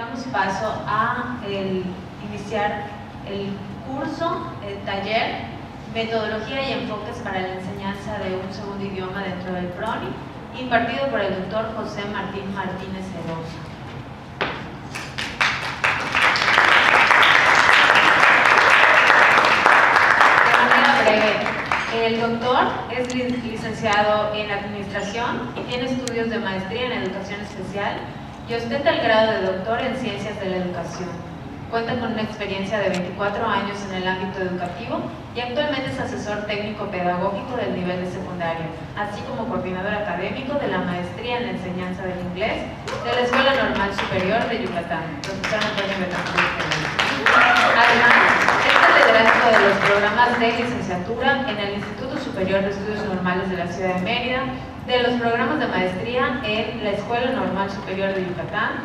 damos paso a iniciar el curso, el taller, metodología y enfoques para la enseñanza de un segundo idioma dentro del PRONI, impartido por el doctor José Martín Martínez Erosa. El doctor es licenciado en Administración y tiene estudios de maestría en Educación Especial y ostenta el grado de doctor en Ciencias de la Educación. Cuenta con una experiencia de 24 años en el ámbito educativo y actualmente es asesor técnico pedagógico del nivel de secundaria, así como coordinador académico de la maestría en la enseñanza del inglés de la Escuela Normal Superior de Yucatán. Profesor Antonio Betancourt. Además, es catedrático de los programas de licenciatura en el Instituto Superior de Estudios Normales de la Ciudad de Mérida, de los programas de maestría en la Escuela Normal Superior de Yucatán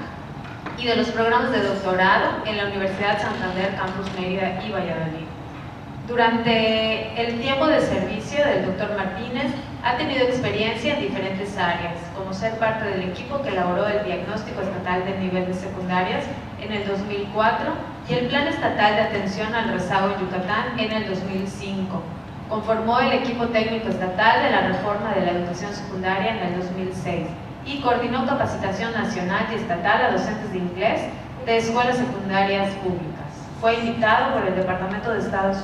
y de los programas de doctorado en la Universidad Santander, Campus Mérida y Valladolid. Durante el tiempo de servicio del doctor Martínez ha tenido experiencia en diferentes áreas, como ser parte del equipo que elaboró el Diagnóstico Estatal del Nivel de Secundarias en el 2004 y el Plan Estatal de Atención al Rezago en Yucatán en el 2005. Conformó el equipo técnico estatal de la reforma de la educación secundaria en el 2006 y coordinó capacitación nacional y estatal a docentes de inglés de escuelas secundarias públicas. Fue invitado por el Departamento de Estados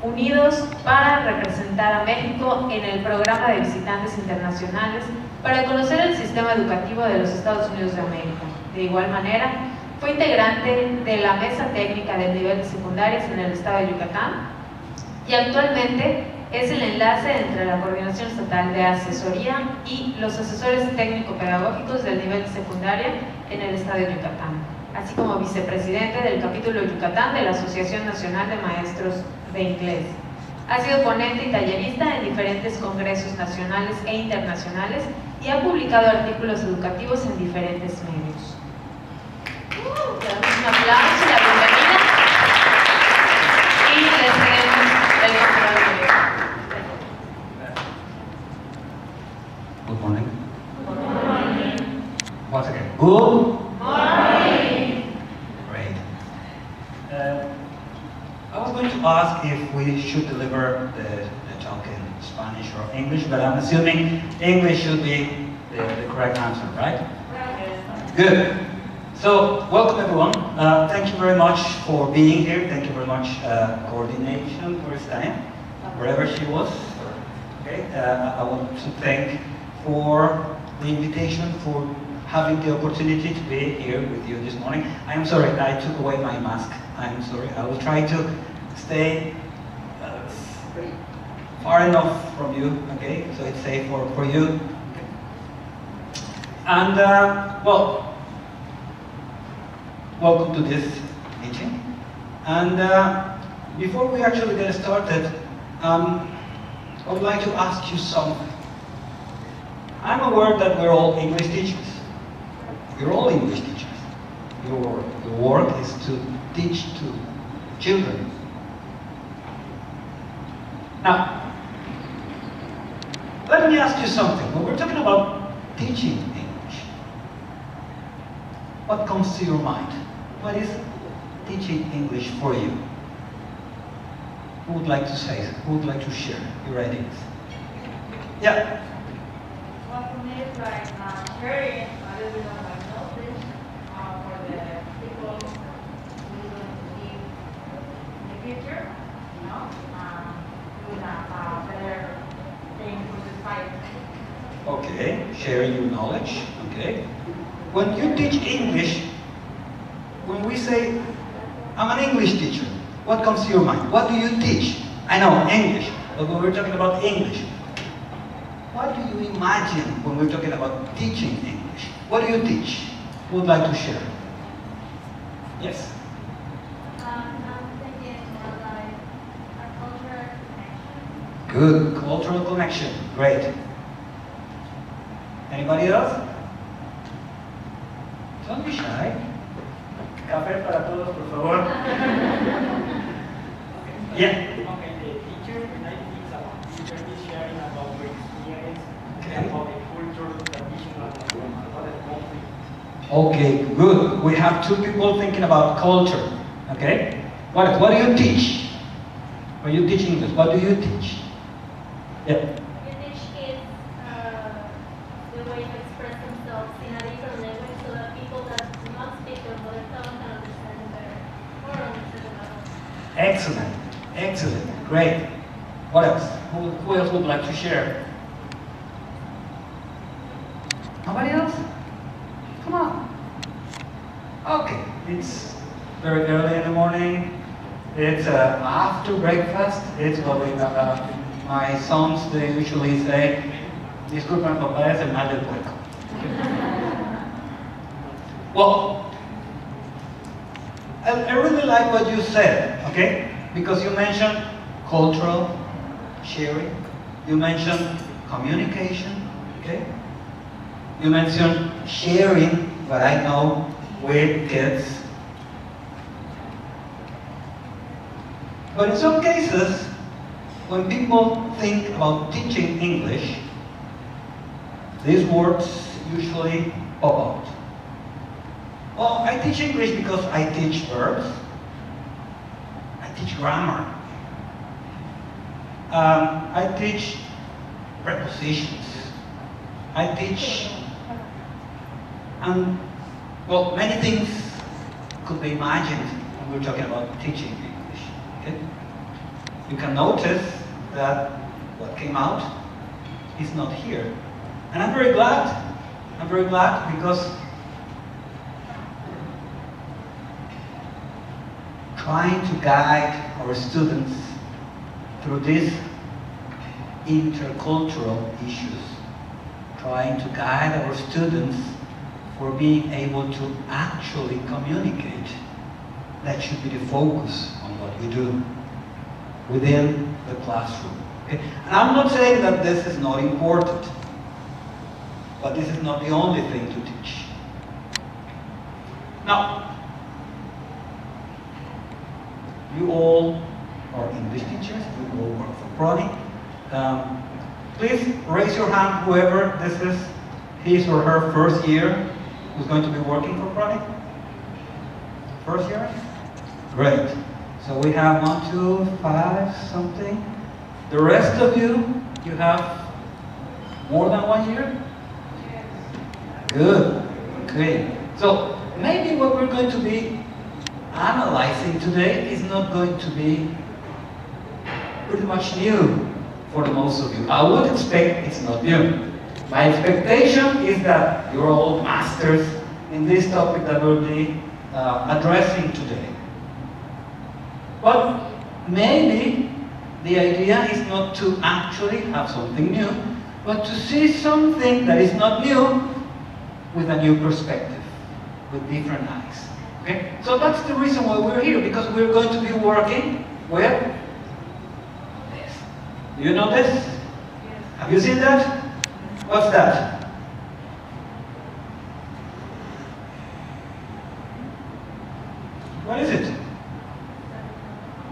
Unidos para representar a México en el programa de visitantes internacionales para conocer el sistema educativo de los Estados Unidos de América. De igual manera, fue integrante de la Mesa Técnica del Nivel de Secundarias en el Estado de Yucatán y actualmente es el enlace entre la Coordinación Estatal de Asesoría y los asesores técnico-pedagógicos del nivel de secundaria en el Estado de Yucatán, así como vicepresidente del capítulo Yucatán de la Asociación Nacional de Maestros de Inglés. Ha sido ponente y tallerista en diferentes congresos nacionales e internacionales y ha publicado artículos educativos en diferentes medios. Le damos un aplauso y la bienvenida y les cedemos el control. Good morning. Good morning. Once again, good Morning. Great. I was going to ask if we should deliver the talk in Spanish or English, but I'm assuming English should be the correct answer, right? Good. So, welcome everyone. Thank you very much for being here. Thank you very much, coordination for Estania, wherever she was. Okay. I want to thank for the invitation, for having the opportunity to be here with you this morning. I am sorry, I took away my mask. I'm sorry. I will try to stay far enough from you, okay, so it's safe for you. Okay. And, well, welcome to this meeting. And before we actually get started, I would like to ask you something. I'm aware that we're all English teachers. We're all English teachers. Your work is to teach to children. Now, let me ask you something. When we're talking about teaching English, what comes to your mind? What is teaching English for you? Who would like to say? Who would like to share your ideas? Yeah. Well, for me, it's like sharing a little bit of my knowledge for the people who are going to live in the future, you know, doing a better thing for society. Okay, sharing your knowledge. Okay. When you teach English, when we say, I'm an English teacher, what comes to your mind? What do you teach? I know, English, but when we're talking about English, what do you imagine when we're talking about teaching English? What do you teach? Who would like to share? Yes? I'm thinking more like a cultural connection. Good, cultural connection, great. Anybody else? Don't be shy. Café para todos, por favor. Yeah. Okay, the teacher, when I think about teacher is sharing about your experience, Okay. about the culture, tradition, about the country. Okay, good. We have two people thinking about culture. Okay? What do you teach? When you teach English, what do you teach? Yeah. We teach kids the way to express themselves in a different language so that people that do not speak their mother tongue can understand it better or understand it better. Excellent. Excellent. Great. What else? Who else would like to share? Nobody else? Come on. Okay. It's very early in the morning. It's after breakfast. It's what my sons, they usually say, disculpen papá, es el mal del puerco. Well, I really like what you said, okay? Because you mentioned cultural sharing, you mentioned communication, okay? You mentioned sharing what I know with kids. But in some cases, when people think about teaching English, these words usually pop out. Well, I teach English because I teach verbs, I teach grammar, I teach prepositions, I teach, well, many things could be imagined when we're talking about teaching English. Okay? You can notice that what came out is not here. And I'm very glad. I'm very glad because trying to guide our students through these intercultural issues, trying to guide our students for being able to actually communicate. That should be the focus on what we do within the classroom. Okay? And I'm not saying that this is not important, but this is not the only thing to teach. Now, you all are English teachers, you all work for PRONI. Please raise your hand, whoever this is, his or her first year, who's going to be working for PRONI? First year? Great. So we have 1, 2, 5, something. The rest of you, you have more than 1 year? Good. Okay. So maybe what we're going to be analyzing today is not going to be pretty much new for the most of you. I would expect it's not new. My expectation is that you're all masters in this topic that we'll be addressing today. But maybe the idea is not to actually have something new, but to see something that is not new with a new perspective, with different eyes. Okay? So that's the reason why we're here, because we're going to be working with this. Do you know this? Yes. Have you seen that? What's that? What is it?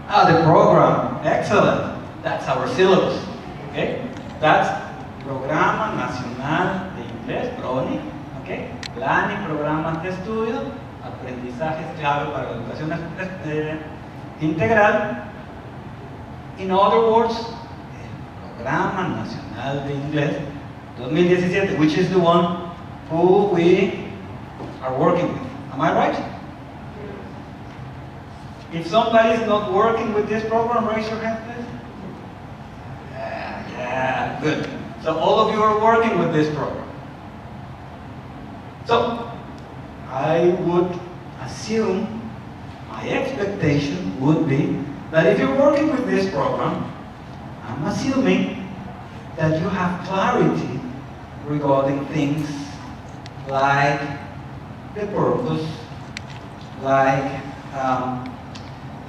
Ah, the program. Excellent. That's our syllabus. Okay? That's Programa Nacional de Inglés, PRONI. Okay? Plan y programas de estudio, aprendizajes clave para la educación integral. In other words, el Programa Nacional de Inglés 2017, which is the one who we are working with. Am I right? If somebody is not working with this program, raise your hand, please. Yeah, good. So all of you are working with this program. So I would assume, my expectation would be that if you're working with this program, I'm assuming that you have clarity regarding things like the purpose, like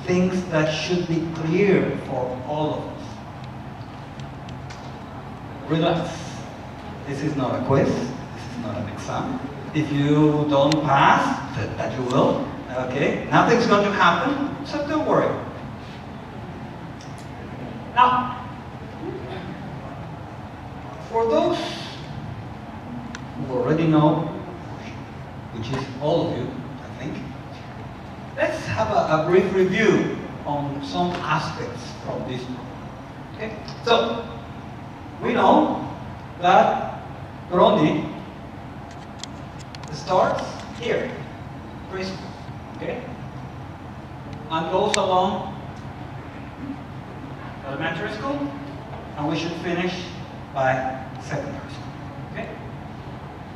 things that should be clear for all of us. Relax. This is not a quiz. This is not an exam. If you don't pass, that you will, okay? Nothing's going to happen, so don't worry. Now, for those who already know, which which is all of you, I think. Let's have a brief review on some aspects from this program. Okay? So, we know that PRONI starts here, preschool, okay? And goes along elementary school, and we should finish by secondary school, okay?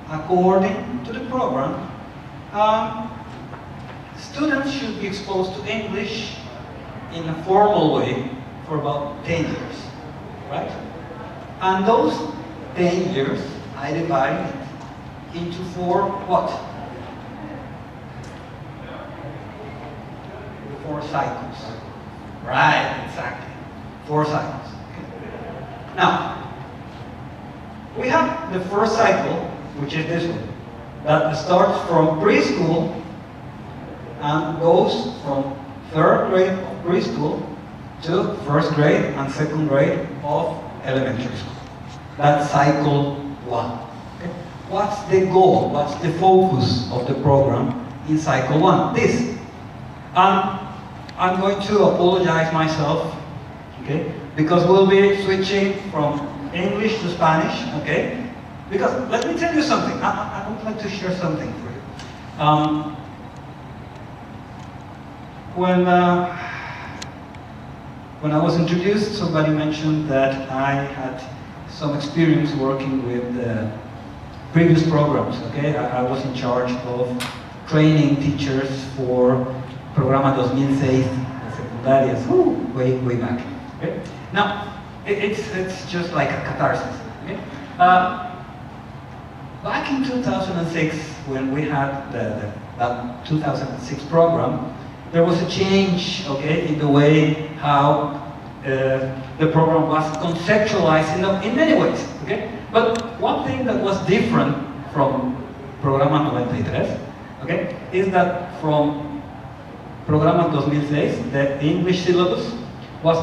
According to the program, students should be exposed to English in a formal way for about 10 years, right? And those 10 years, I divide it into 4 what? 4 cycles. Right, exactly. 4 cycles. Okay. Now, we have the first cycle, which is this one, that starts from preschool and goes from 3rd grade of preschool to 1st grade and 2nd grade of elementary school. That's cycle 1. Okay? What's the goal? What's the focus of the program in cycle 1? This. I'm going to apologize myself, okay? Because we'll be switching from English to Spanish, okay? Because let me tell you something. I would like to share something for you. When I was introduced, somebody mentioned that I had some experience working with previous programs, okay? I was in charge of training teachers for Programa 2006, secundarias, way back, okay? Now, it's just like a catharsis, okay? Back in 2006, when we had that 2006 program, there was a change, okay, in the way how the program was conceptualized in many ways, okay? But one thing that was different from Programa 93, okay, is that from Programa 2006, the English syllabus was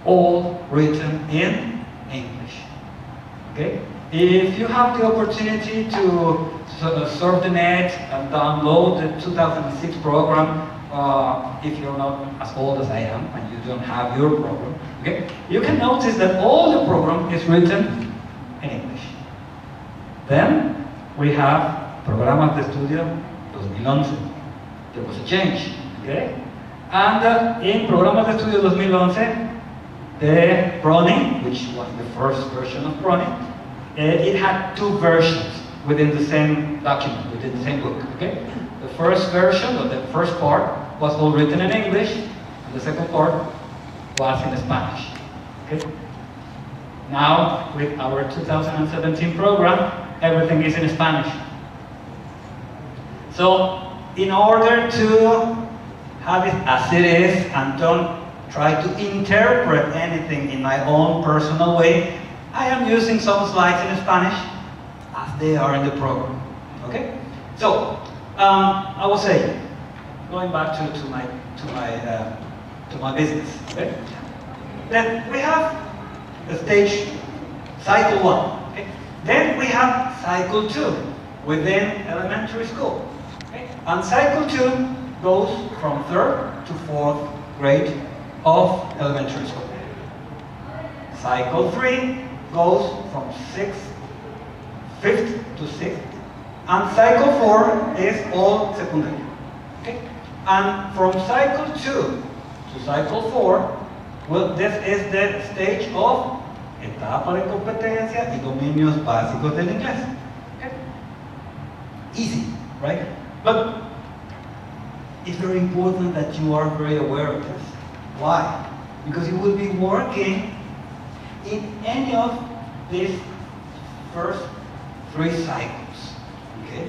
all written in English, okay? If you have the opportunity to surf the net and download the 2006 program, if you're not as old as I am and you don't have your program, okay, you can notice that all the program is written in English. Then we have Programas de Estudio 2011. There was a change, okay? And in Programas de Estudio 2011, the PRONI, which was the first version of PRONI, it had 2 versions within the same document, within the same book, okay? The first version, or the first part, was all written in English, and the second part was in Spanish, okay? Now, with our 2017 program, everything is in Spanish. So, in order to have it as it is and don't try to interpret anything in my own personal way, I am using some slides in Spanish as they are in the program, okay? So, I will say, going back to my business, okay? Then we have the stage, cycle 1, okay? Then we have cycle 2 within elementary school, okay? And cycle 2 goes from 3rd to 4th grade of elementary school. Cycle 3 goes from 5th to 6th, and cycle 4 is all secondary. Okay? And from cycle 2 to cycle 4, well, this is the stage of etapa de competencia y dominios básicos del inglés. Okay? Easy, right? But it's very important that you are very aware of this. Why? Because you will be working in any of these first 3 cycles, okay?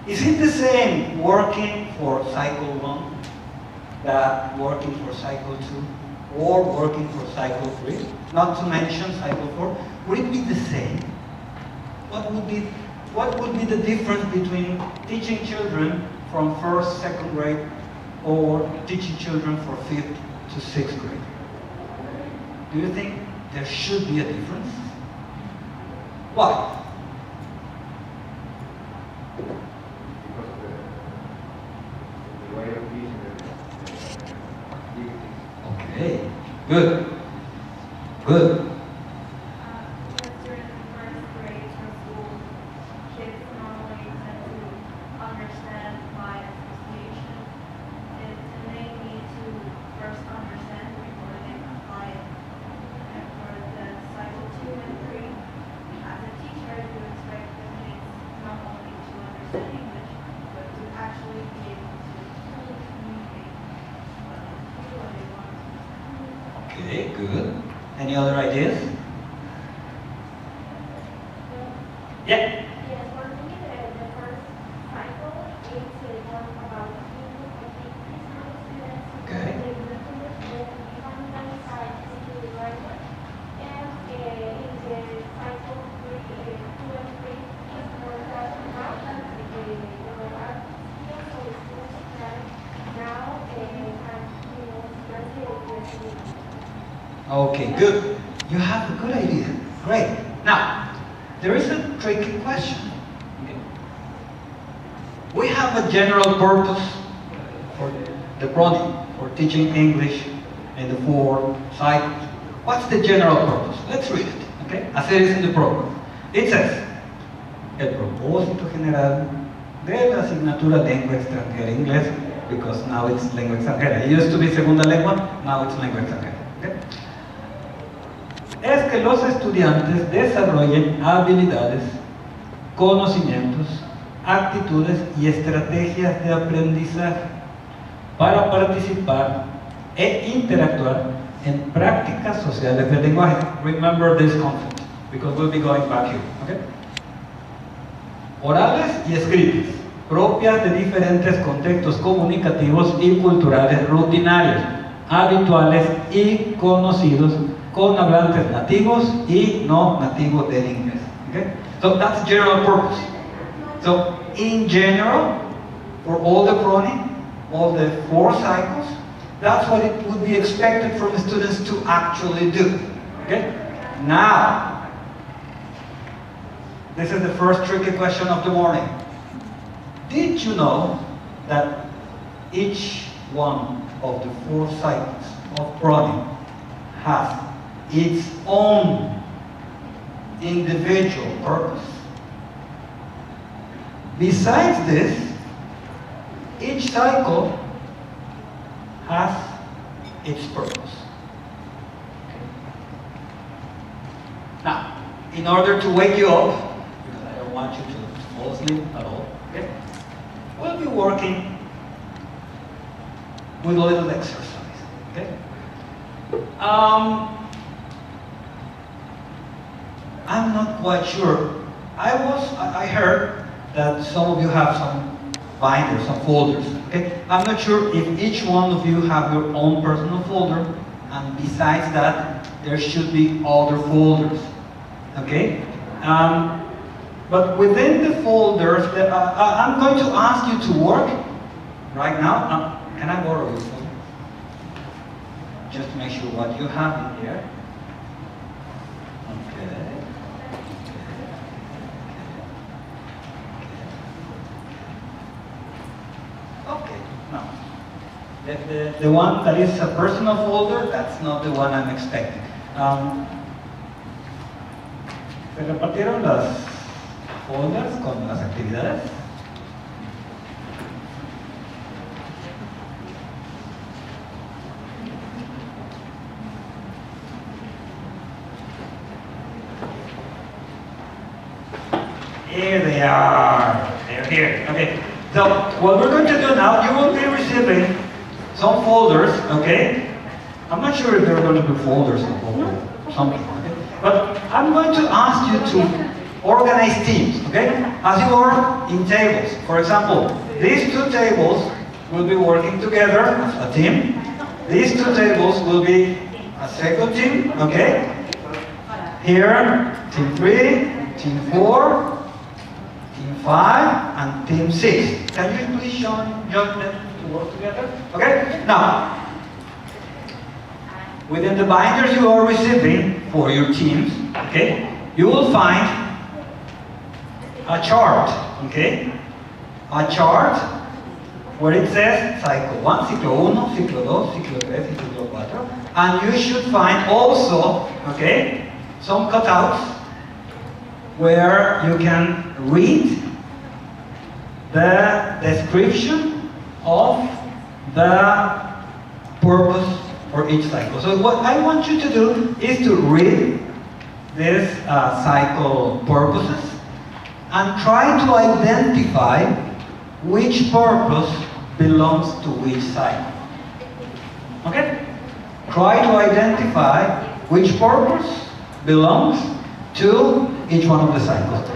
Is it the same working for cycle 1 that working for cycle 2 or working for cycle 3? Not to mention cycle 4. Would it be the same? What would be the difference between teaching children from 1st, 2nd grade or teaching children for 5th to 6th grade? Do you think there should be a difference? Why? Good. Good. Just during the first grade from school, kids normally tend to understand by association, and they need to first understand before they can apply it. And for the cycle 2 and 3, as a teacher, you expect the kids not only to understand English, but to actually be able to fully communicate what they want to understand. Okay, good. Any other ideas? Yeah. Yes, for me, the first cycle is one about people, I think, preschool students. Okay. They will understand the fundamental side into the language. And in the cycle 3, 2 and 3, is more that now that the art skills, so the students can now translate the Okay, good. You have a good idea. Great. Now, there is a tricky question. Okay. We have a general purpose for the PRONI, for teaching English in the 4 cycles. What's the general purpose? Let's read it. Okay? As it is in the program. It says, el propósito general de la asignatura lengua extranjera inglés, because now it's lengua extranjera. It used to be segunda lengua, now it's lengua extranjera. Okay? Es que los estudiantes desarrollen habilidades, conocimientos, actitudes y estrategias de aprendizaje para participar e interactuar en prácticas sociales del lenguaje. Remember this concept, because we'll be going back here. Okay? Orales y escritas, propias de diferentes contextos comunicativos y culturales rutinarios, habituales y conocidos con hablantes nativos y no nativos del inglés. Okay? So that's general purpose. So in general, for all the PRONI, all the 4 cycles, that's what it would be expected from the students to actually do. Okay? Now, this is the first tricky question of the morning. Did you know that each one of the 4 cycles of PRONI has its own individual purpose? Besides this, each cycle has its purpose. Now, in order to wake you up, because I don't want you to fall asleep at all, okay? We'll be working with a little exercise, okay? I'm not quite sure. I heard that some of you have some binders, some folders, okay? I'm not sure if each one of you have your own personal folder, and besides that, there should be other folders, okay? But within the folders, I'm going to ask you to work right now. Can I borrow your folder? Just to make sure what you have in here. Okay. Okay, now, the one that is a personal folder, that's not the one I'm expecting. Se repartieron las folders con las actividades. Here they are. They're here. Okay. So what we're going to do now, you will be receiving some folders, okay? I'm not sure if there are going to be folders or something, okay? But I'm going to ask you to organize teams, okay? As you are in tables. For example, these 2 tables will be working together as a team. These 2 tables will be a second team, okay? Here, team 3, team 4, Team 5 and Team 6. Can you please join them to work together? Okay? Now, within the binders you are receiving for your teams, okay, you will find a chart, okay? A chart where it says cycle 1, ciclo 1, ciclo 2, ciclo 3, ciclo 4. And you should find also, okay, some cutouts where you can read the description of the purpose for each cycle. So what I want you to do is to read these cycle purposes and try to identify which purpose belongs to which cycle. Okay? Try to identify which purpose belongs to each one of the cycles.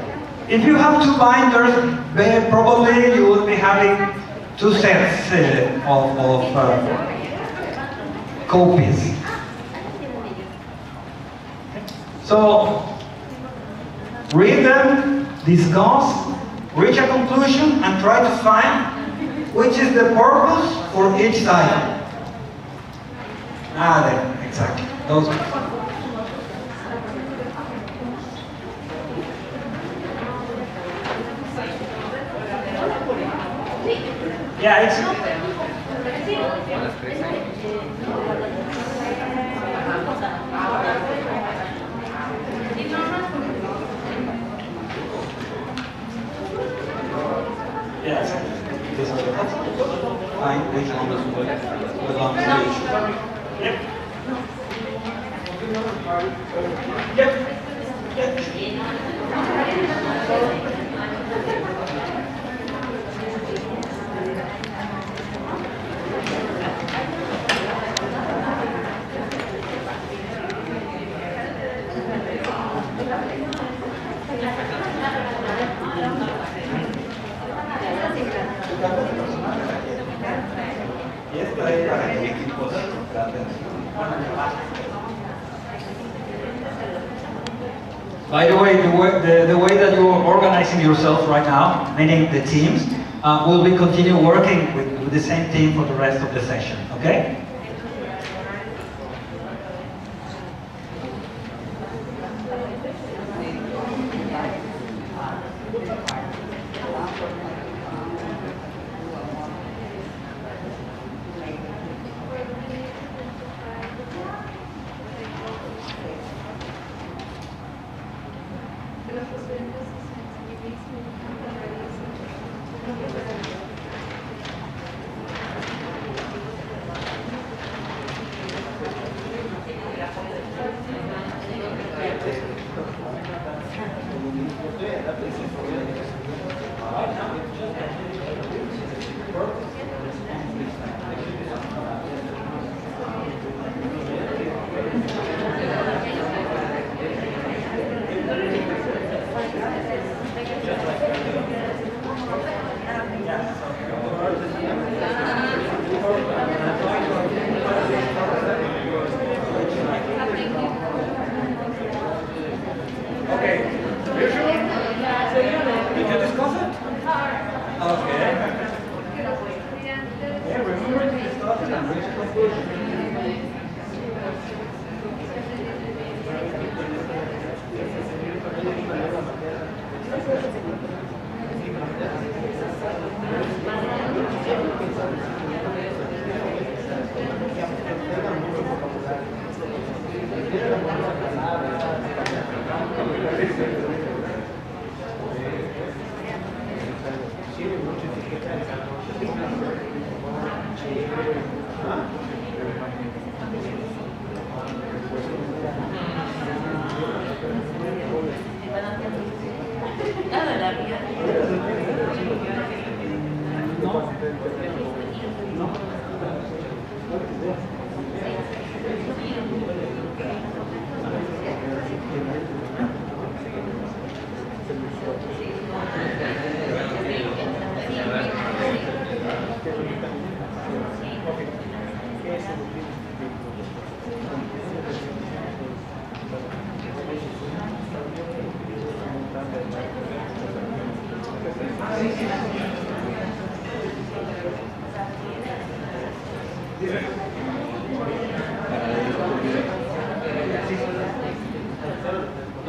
If you have two binders, probably you will be having two sets of copies. So, read them, discuss, reach a conclusion, and try to find which is the purpose for each cycle. There, exactly. Those ones. Yeah, it's yes. Find which one belongs to each. Yep. By the way, the way that you're organizing yourself right now, meaning the teams, will be continue working with the same team for the rest of the session, okay?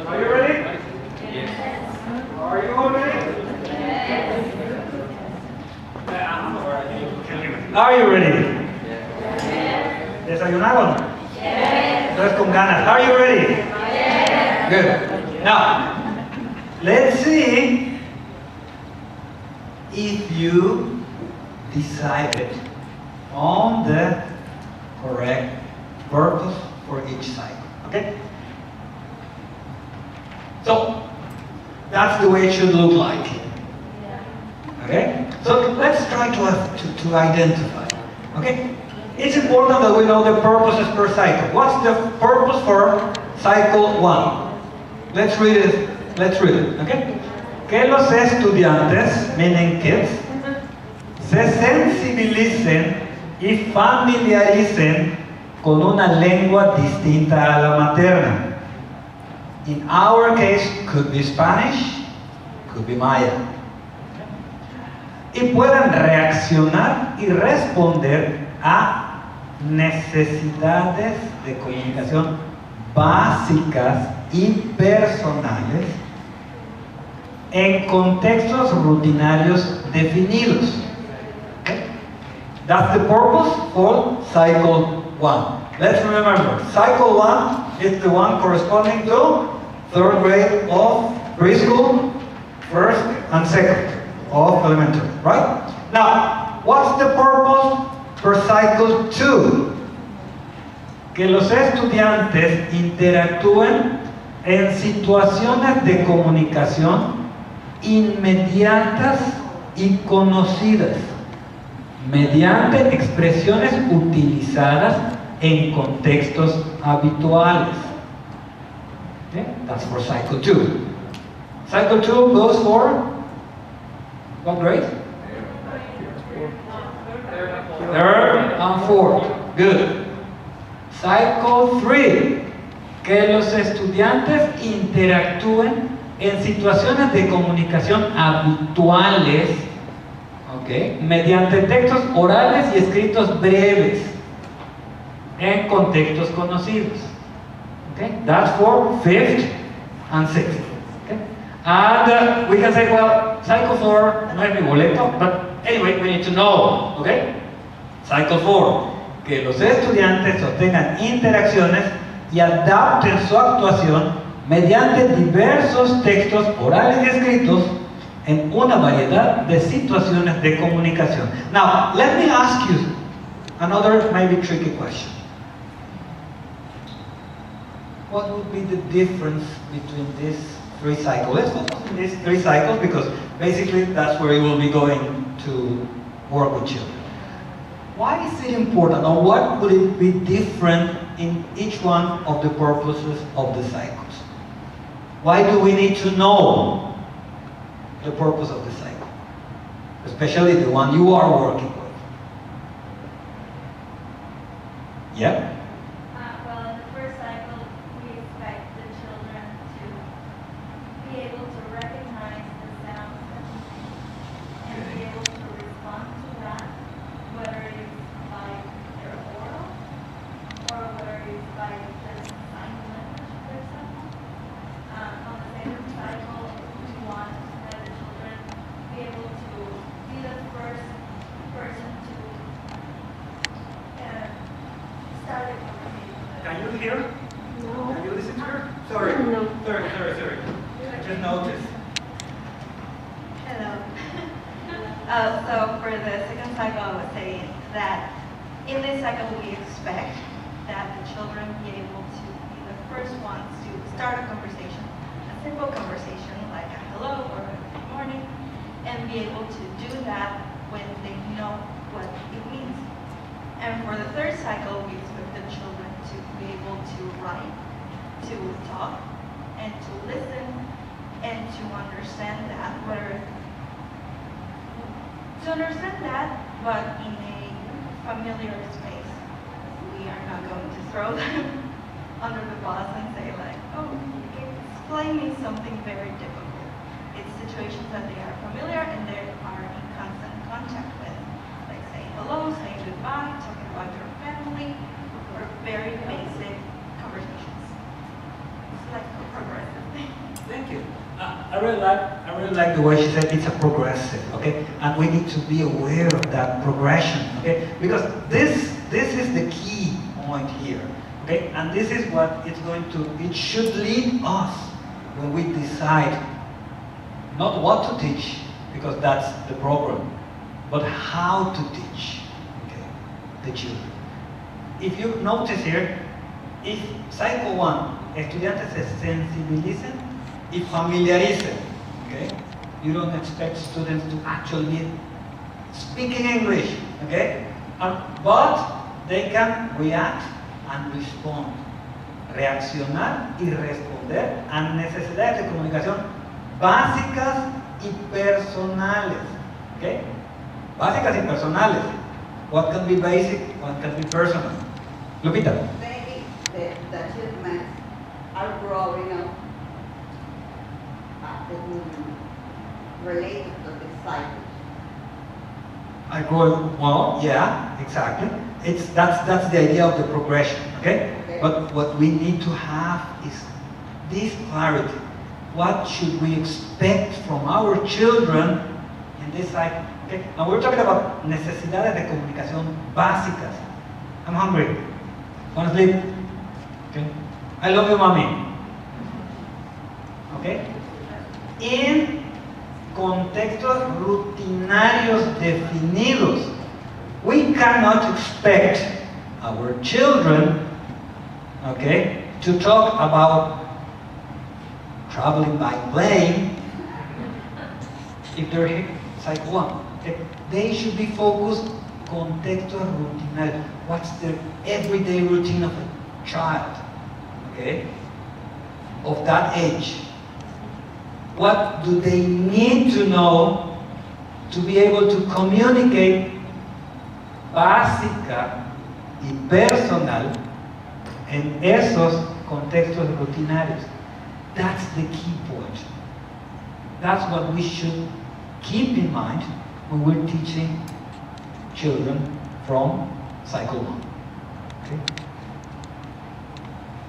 Are you ready? Yes. Are you all ready? Yes. Are you ready? ¿Desayunaron? Entonces con ganas. Are you ready? Good. Now, let's see if you decided on the correct purpose for each cycle. Okay? So, that's the way it should look like. Okay? So let's try to identify. Okay? It's important that we know the purposes per cycle. What's the purpose for cycle 1? Let's read it. Okay? Que los estudiantes, meaning kids, se sensibilicen y familiaricen con una lengua distinta a la materna. In our case, could be Spanish, could be Maya. Y puedan reaccionar y responder a necesidades de comunicación básicas y personales en contextos rutinarios definidos. Okay? That's the purpose for cycle 1. Let's remember, cycle 1 is the one corresponding to 3rd grade of preschool, 1st and 2nd of elementary, right? Now, what's the purpose for cycle 2? Que los estudiantes interactúen en situaciones de comunicación inmediatas y conocidas, mediante expresiones utilizadas en contextos habituales. Okay? That's for cycle 2. Cycle 2 goes for what grade? 3rd and 4th. Good. Cycle 3. Que los estudiantes interactúen en situaciones de comunicación habituales, okay, mediante textos orales y escritos breves en contextos conocidos. Okay? That's for 5th and 6th. Okay? And we can say, well, cycle 4 no es mi boleto, but anyway, we need to know. Okay? Cycle 4. Que los estudiantes sostengan interacciones y adapten su actuación mediante diversos textos orales y escritos en una variedad de situaciones de comunicación. Now, let me ask you another maybe tricky question. What would be the difference between these 3 cycles? Let's focus on these 3 cycles because basically that's where you will be going to work with children. Why is it important, or what would it be different in each one of the purposes of the cycles? Why do we need to know the purpose of the cycle? Especially the one you are working with. Yeah? Well, in the first cycle, we expect the children to be able to recognize the sounds and be able to respond to that, whether it's by their oral or whether it's by the sign language, for example. On the second cycle, we want that the children be able to be the first person to start a conversation. Can you hear? No. Can you listen to her? Sorry. No. Sorry. I just noticed. Hello. So for the second cycle, I was saying that in this cycle we expect that the children be able to be the first ones to start a conversation, a simple conversation like a hello or a good morning, and be able to do that when they know what it means. And for the third cycle, we expect the children to be able to write, to talk, and to listen, and to understand that, but in a familiar space. We are not going to throw them under the bus and say like, oh, explain me something very difficult. It's situations that they are familiar and they are in constant contact with, like saying hello, saying goodbye, talking about your family, or very basic conversations. It's like a progressive thing. Thank you. I I really like the way she said it's a progressive, okay? And we need to be aware of that progression, okay? Because this is the key point here, okay? And this is what it should lead us when we decide not what to teach, because that's the program, but how to teach, okay, the children. If you notice here, if cycle 1, estudiantes se sensibilicen y familiaricen, okay? You don't expect students to actually be speaking English, okay? But they can react and respond. Reaccionar y responder a necesidades de comunicación básicas y personales, okay? Básicas y personales. What can be basic, what can be personal? Lupita. The children are growing up related to the cycle. I grow well, yeah, exactly. That's the idea of the progression, okay? But what we need to have is this clarity. What should we expect from our children in this cycle? Okay? And we're talking about necesidades de comunicación básicas. I'm hungry. Want to sleep? Okay. I love you, mommy. Okay? En contextos rutinarios definidos. We cannot expect our children, okay, to talk about traveling by plane if they're here, cycle 1. Okay? They should be focused contextos rutinarios. What's the everyday routine of a child, okay, of that age? What do they need to know to be able to communicate básica y personal en esos contextos rutinarios? That's the key point. That's what we should keep in mind when we're teaching children from cycle 1. Okay?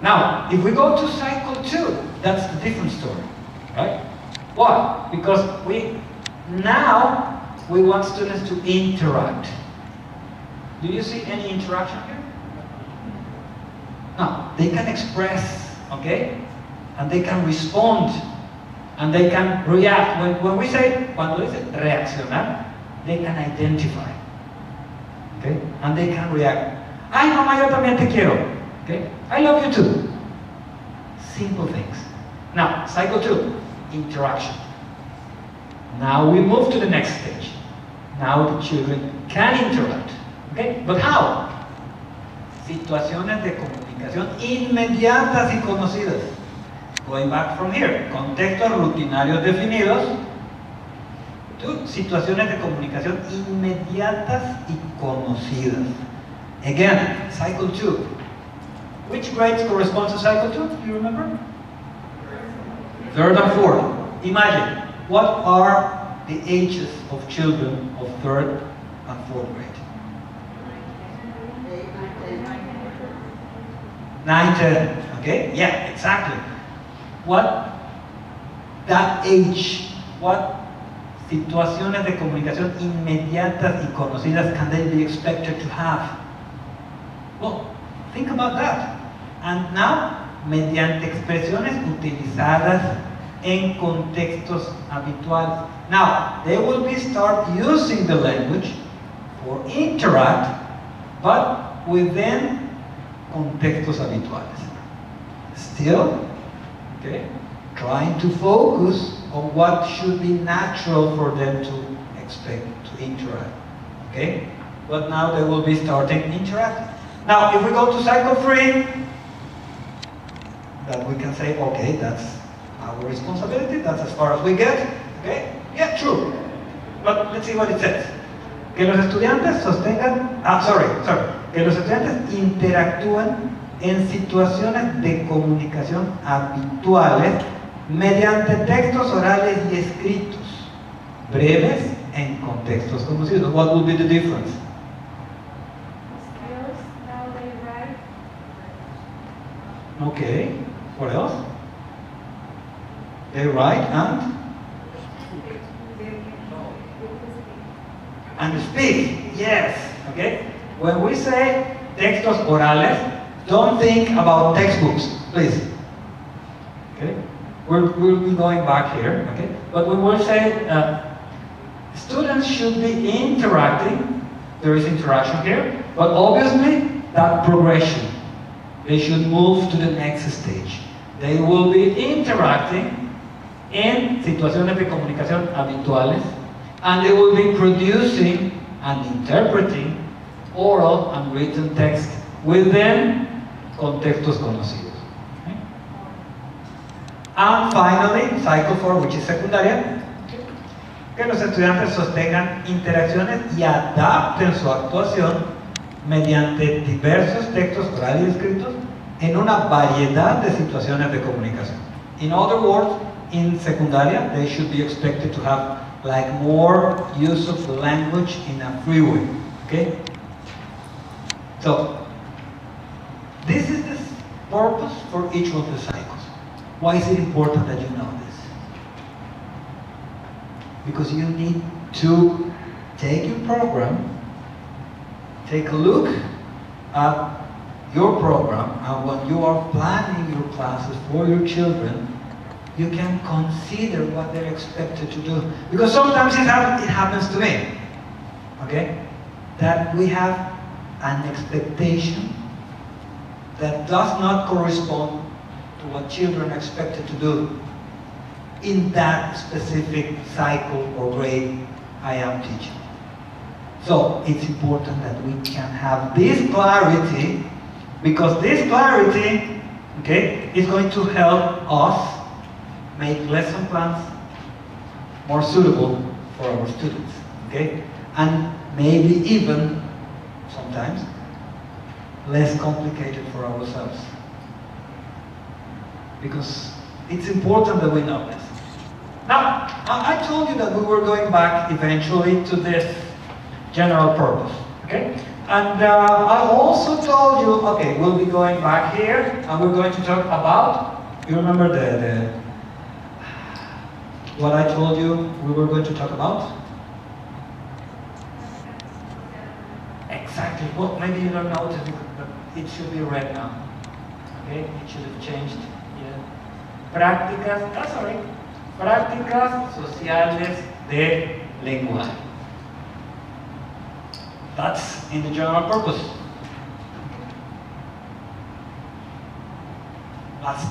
Now, if we go to cycle 2, that's a different story, right? Why? Because now we want students to interact. Do you see any interaction here? No, they can express, okay? And they can respond, and they can react. When we say, cuando dice reaccionar, they can identify, okay? And they can react. Ay, mamá, yo también te quiero, okay? I love you too. Simple things. Now, cycle 2, interaction. Now we move to the next stage. Now the children can interact, okay? But how? Situaciones de comunicación inmediatas y conocidas. Going back from here, contextos rutinarios definidos to situaciones de comunicación inmediatas y conocidas. Again, cycle 2. Which grades correspond to cycle 2? Do you remember? Third and fourth. Imagine, what are the ages of children of third and fourth grade? 9, 10. Okay? Yeah, exactly. What that age, what situaciones de comunicación inmediatas y conocidas can they be expected to have? Well, think about that. And now, mediante expresiones utilizadas en contextos habituales. Now, they will start using the language for interact, but within contextos habituales. Still, okay, trying to focus on what should be natural for them to expect to interact. Okay? But now they will be starting interacting. Now, if we go to cycle 3, that we can say, okay, that's our responsibility, that's as far as we get. Okay? Yeah, true. But let's see what it says. Que los estudiantes sostengan, que los estudiantes interactúen en situaciones de comunicación habituales mediante textos orales y escritos, breves en contextos conocidos. What would be the difference? Skills, now they write. Okay, what else? They write and? and speak. Yes, okay? When we say textos orales, don't think about textbooks, please. Okay? We'll be going back here, okay? But when we say students should be interacting, there is interaction here, but obviously that progression. They should move to the next stage. They will be interacting en situaciones de comunicación habituales, and they will be producing and interpreting oral and written text within contextos conocidos. Okay? And finally, cycle 4, which is secundaria, que los estudiantes sostengan interacciones y adapten su actuación mediante diversos textos orales y escritos en una variedad de situaciones de comunicación. In other words, in secundaria, they should be expected to have like more use of the language in a free way. Okay? So, this is the purpose for each of the cycles. Why is it important that you know this? Because you need to take your program, take a look at your program, and when you are planning your classes for your children, you can consider what they're expected to do. Because sometimes it happens to me, okay? That we have an expectation that does not correspond to what children are expected to do in that specific cycle or grade I am teaching. So it's important that we can have this clarity, because this clarity, okay, is going to help us make lesson plans more suitable for our students, okay? And maybe even, sometimes, less complicated for ourselves. Because it's important that we know this. Now, I told you that we were going back eventually to this general purpose, okay? And I also told you, okay, we'll be going back here, and we're going to talk about, you remember what I told you we were going to talk about? Exactly. Well, maybe you don't know it, but it should be red now. Okay? It should have changed. Yeah. Prácticas sociales de lenguaje. That's in the general purpose.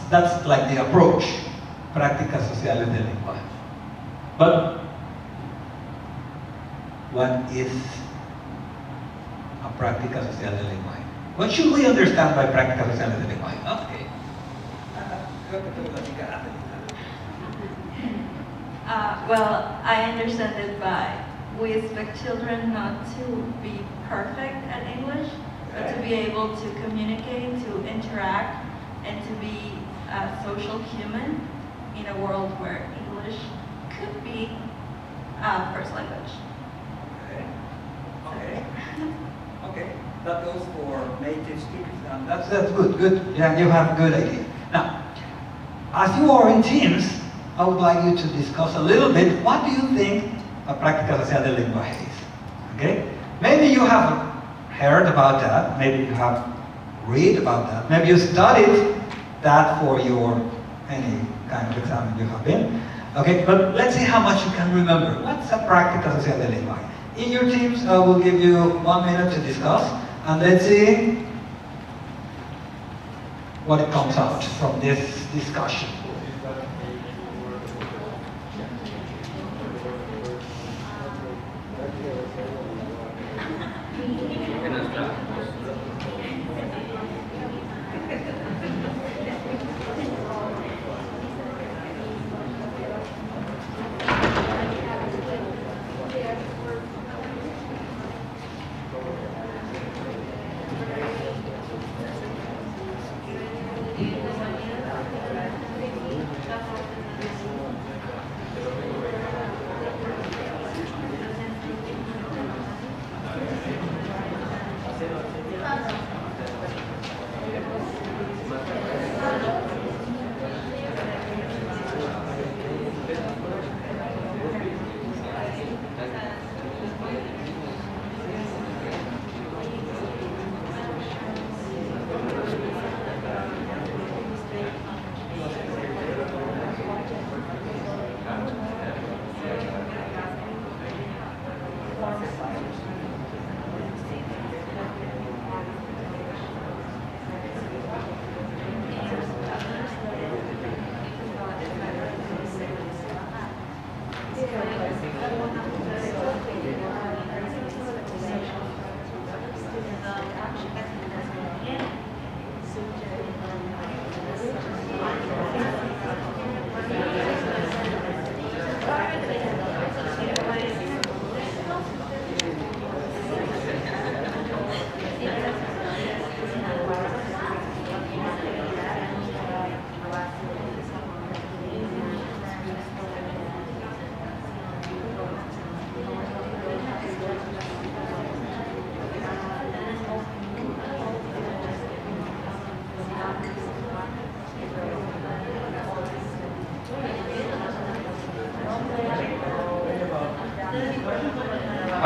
That's like the approach. Prácticas sociales de lenguaje. But what is a práctica social de lenguaje? What should we understand by prácticas sociales de lenguaje? Okay. Well, I understand it by we expect children not to be perfect at English, but to be able to communicate, to interact, and to be a social human in a world where English could be first language. Okay. That goes for native speakers. And that's good. Yeah, you have a good idea. Now, as you are in teams, I would like you to discuss a little bit, what do you think a práctica social de lenguaje is? Okay? Maybe you have heard about that, maybe you have read about that, maybe you studied that for your any kind of exam you have been. Okay, but let's see how much you can remember. What's a práctica social de lenguaje? In your teams, I will give you 1 minute to discuss, and let's see what it comes out from this discussion.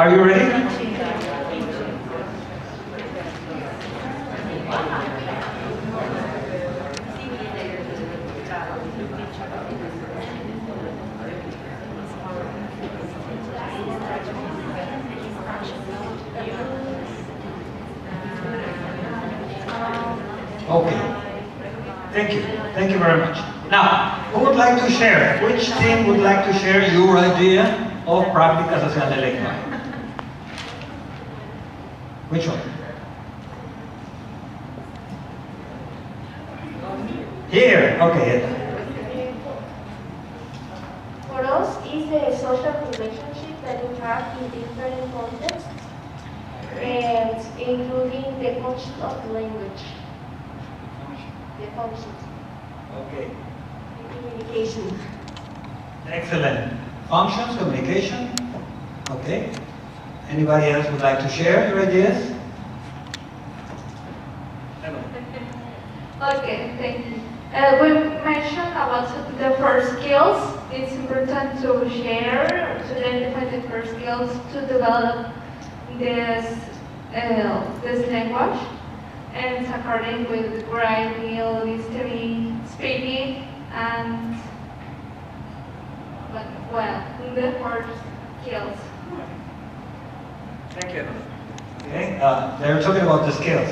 Are you ready? Okay. Thank you. Thank you very much. Now, who would like to share? Which team would like to share your idea of práctica social de lengua? Which one? Here. Okay. For us, it's a social relationship that we have in different contexts, and including the function of the language. The functions. Okay. Communication. Excellent. Functions, communication. Okay. Anybody else would like to share your ideas? Okay, thank you. We mentioned about the first skills. It's important to share, to identify the first skills to develop this language. And it's according with writing, listening, speaking, and the first skills. Thank you. Okay. They're talking about the skills.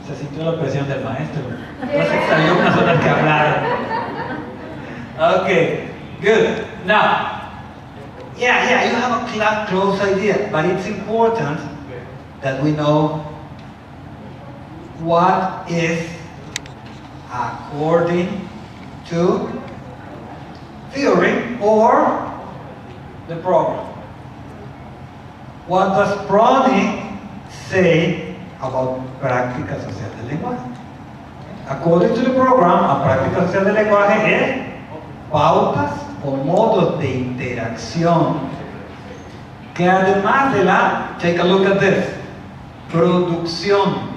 Se sintió la presión del maestro. No se extrañó unas horas que hablaron. Okay, good. Now, yeah, you have a close idea, but it's important that we know what is according to theory or the program. What does PRONI say about práctica social del lenguaje? According to the program, a práctica social del lenguaje es pautas o modos de interacción que además de la, take a look at this, producción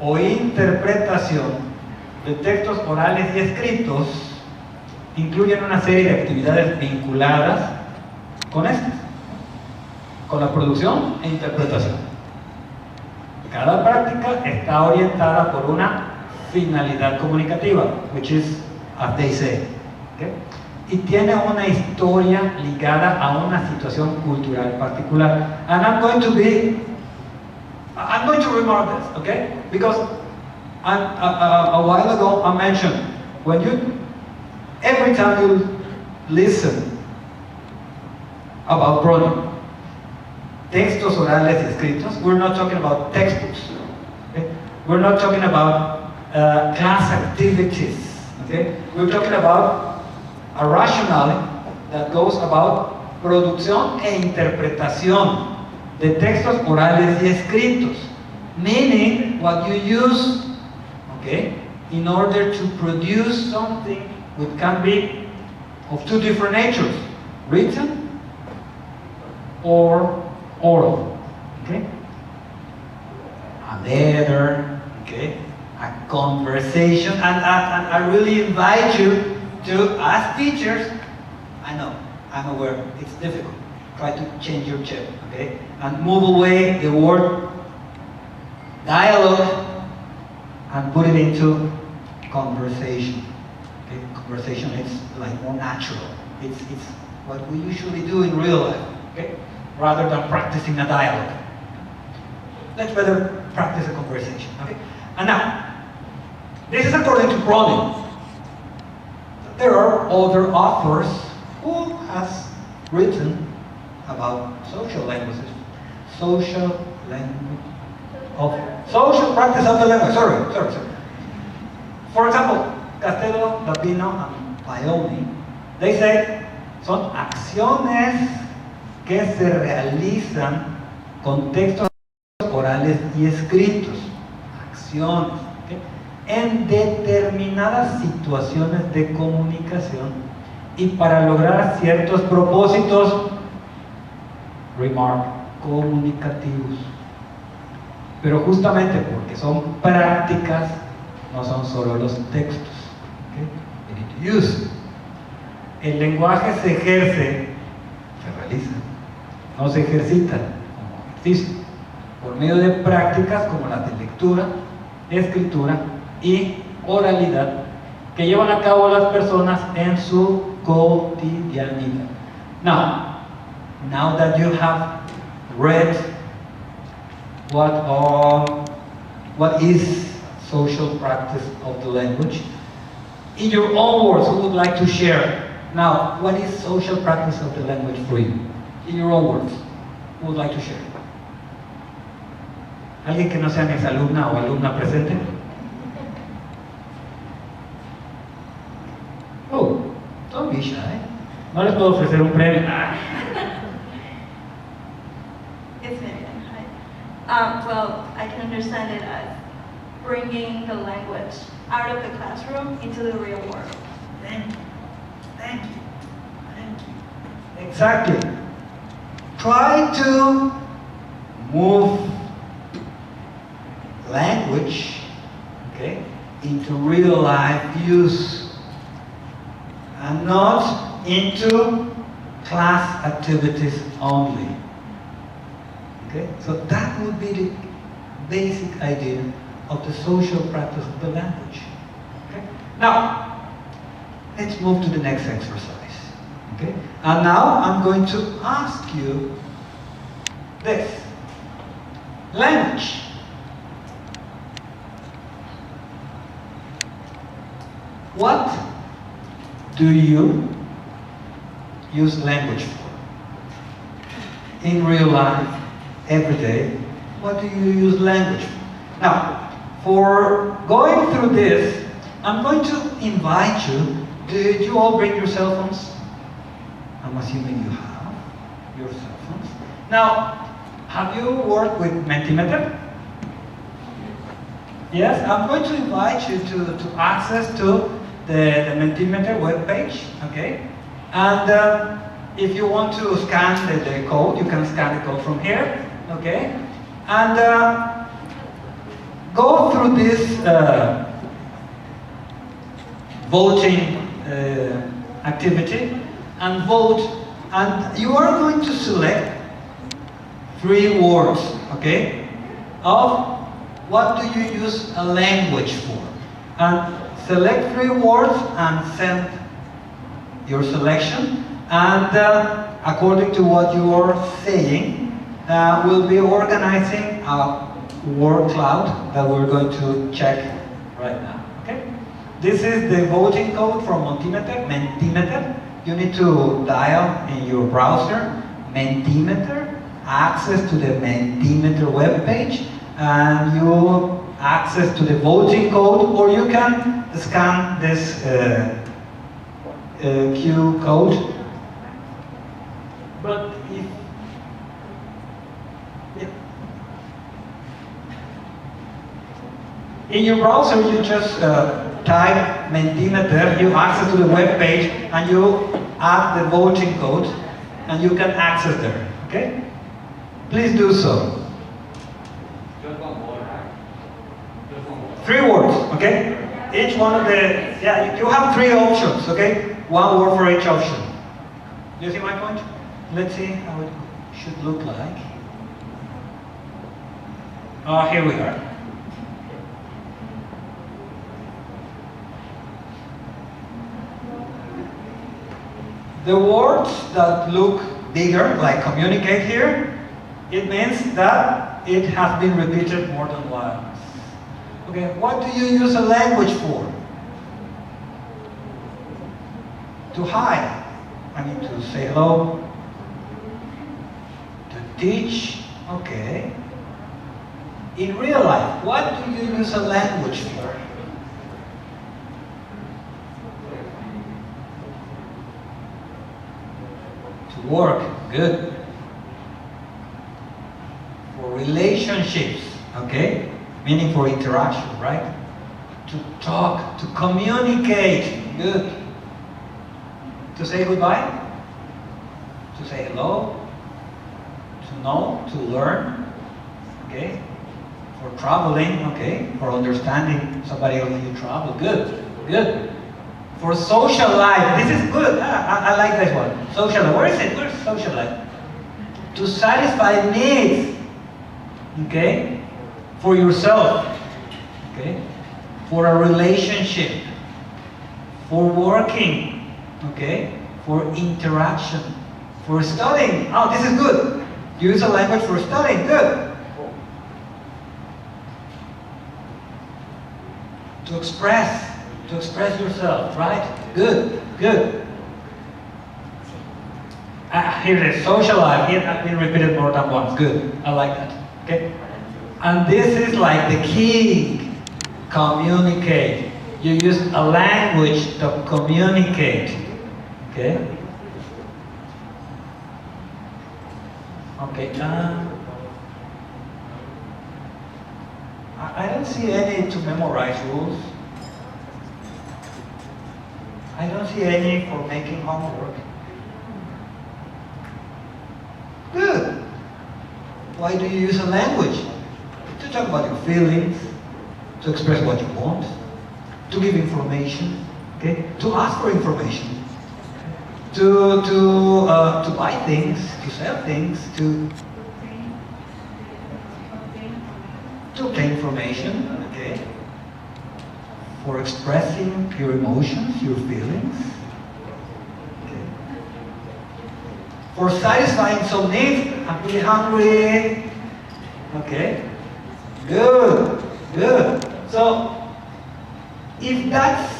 o interpretación de textos orales y escritos, incluyen una serie de actividades vinculadas con estas, con la producción e interpretación. Cada práctica está orientada por una finalidad comunicativa, which is as they say, okay? Y tiene una historia ligada a una situación cultural particular. And I'm going to remark this, okay? Because a while ago I mentioned, every time you listen about PRONI, textos orales y escritos, we're not talking about textbooks, okay? We're not talking about class activities, okay? We're talking about a rationale that goes about producción e interpretación de textos orales y escritos, meaning what you use, okay, in order to produce something which can be of two different natures, written or oral, okay? A letter, okay? A conversation, and I really invite you to, as teachers, I know, I'm aware, it's difficult. Try to change your chip, okay? And move away the word dialogue and put it into conversation. Okay? Conversation is like more natural. It's what we usually do in real life, okay? Rather than practicing a dialogue. Let's better practice a conversation, okay? And now, this is according to PRONI. There are other authors who has written about social languages, social practice of the language. Sorry. For example, Castello, Lapino, and Paoli, they say son acciones que se realizan con textos orales y escritos. Acciones, ¿okay? En determinadas situaciones de comunicación y para lograr ciertos propósitos, remark, comunicativos. Pero justamente porque son prácticas, no son solo los textos. Okay? We need to use. El lenguaje se ejerce, se realiza, no se ejercita, como físico, por medio de prácticas como las de lectura, escritura y oralidad que llevan a cabo las personas en su cotidianidad. Now that you have read what is social practice of the language, in your own words, who would like to share? Now, what is social practice of the language for you? In your own words, who would like to share? ¿Alguien que no sea mi exalumna o alumna presente? Oh, don't be shy. No les puedo ofrecer un premio. It's Vivian, hi. Well, I can understand it as bringing the language out of the classroom into the real world. Thank you. Thank you. Thank you. Exactly. Try to move language, okay, into real life use and not into class activities only. Okay? So that would be the basic idea of the social practice of the language. Okay? Now, let's move to the next exercise. Okay? And now I'm going to ask you this. Language. What do you use language for? In real life, every day, what do you use language for? Now, for going through this, I'm going to invite you. Did you all bring your cell phones? I'm assuming you have your cell phones. Now, have you worked with Mentimeter? Yes, I'm going to invite you to access to the Mentimeter webpage, okay? And if you want to scan the code, you can scan the code from here, okay? And go through this voting activity and vote, and you are going to select 3 words, okay, of what do you use a language for, and select 3 words and send your selection, and according to what you are saying, we'll be organizing a word cloud that we're going to check right now. Okay? This is the voting code from Mentimeter. You need to dial in your browser Mentimeter, access to the Mentimeter webpage, and you access to the voting code, or you can scan this Q code. But if in your browser you just type Mentimeter, you access to the web page, and you add the voting code, and you can access there. Okay? Please do so. Just one word, right? Just one word. 3 words, okay? Each one of the, you have 3 options, okay? 1 word for each option. Do you see my point? Let's see how it should look like. Here we are. The words that look bigger, like communicate here, it means that it has been repeated more than once. Okay, what do you use a language for? To hi. I mean, to say hello. To teach. Okay. In real life, what do you use a language for? To work. Good. For relationships. Okay? Meaning for interaction, right? To talk, to communicate. Good. To say goodbye? To say hello? To know, to learn? Okay? For traveling, okay? For understanding somebody else when you travel. Good. Good. For social life. This is good. I like this one. Social life. Where is it? Where's social life? To satisfy needs. okay? For yourself, okay? For a relationship, for working, okay? For interaction, for studying. Oh, this is good. Use a language for studying, good. To express yourself, right? Good, good. Here it is, social life. Here I've been repeated more than once. Good, I like that. Okay. And this is like the key. Communicate. You use a language to communicate. Okay. Okay. I don't see any to memorize rules. I don't see any for making homework. Good. Why do you use a language? To talk about your feelings, to express what you want, to give information, okay? To ask for information, to buy things, to sell things, to obtain information, okay? For expressing your emotions, your feelings, okay? For satisfying some needs. I'm really hungry, okay? Good, good. So, if that's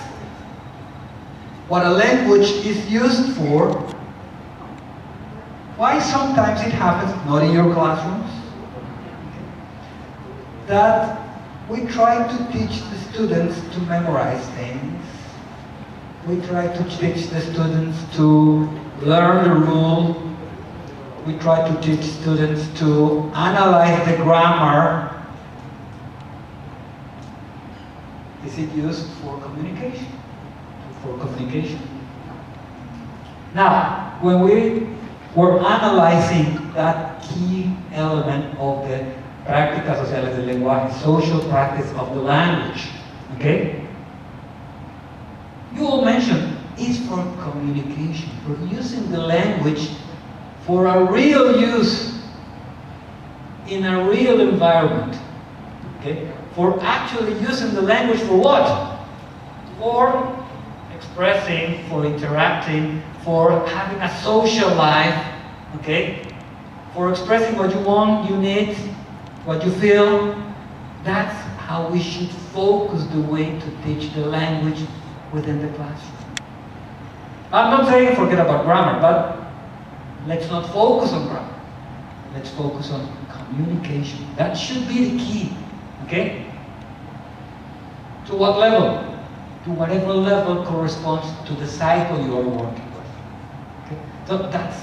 what a language is used for, why sometimes it happens, not in your classrooms, that we try to teach the students to memorize things. We try to teach the students to learn the rule. We try to teach students to analyze the grammar. Is it used for communication? For communication. Now, when we were analyzing that key element of the prácticas sociales del lenguaje, social practice of the language, okay? You all mentioned it's for communication, for using the language for a real use in a real environment, okay? For actually using the language for what? For expressing, for interacting, for having a social life, okay? For expressing what you want, you need, what you feel. That's how we should focus the way to teach the language within the classroom. I'm not saying forget about grammar, but let's not focus on grammar. Let's focus on communication. That should be the key, okay? To what level? To whatever level corresponds to the cycle you are working with. Okay? So that's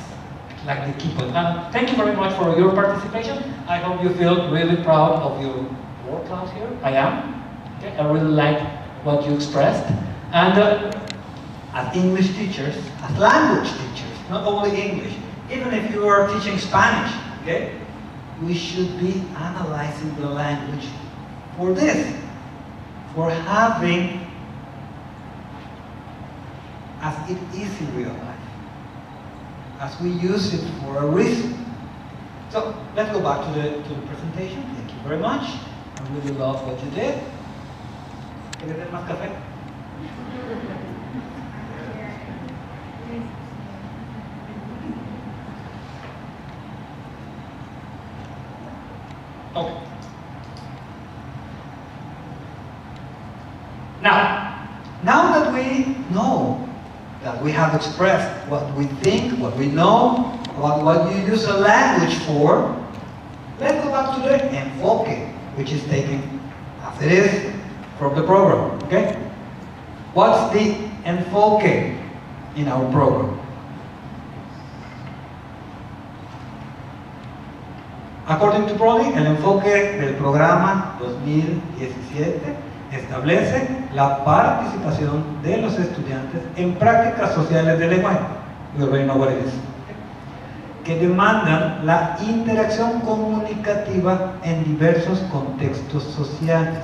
like the key point. Thank you very much for your participation. I hope you feel really proud of your work out here. I am. Okay? I really like what you expressed. And as English teachers, as language teachers, not only English, even if you are teaching Spanish, okay, we should be analyzing the language for this, for having as it is in real life, as we use it for a reason. So let's go back to the presentation. Thank you very much. I really love what you did. ¿Quieres tener más café? Okay. Now that we know that we have expressed what we think, what we know, what you use a language for, let's go back to the enfoque, which is taken as it is from the program, okay? What's the enfoque in our program? According to PRONI, el enfoque del programa 2017 establece la participación de los estudiantes en prácticas sociales del lenguaje, we already know what it is, que demandan la interacción comunicativa en diversos contextos sociales.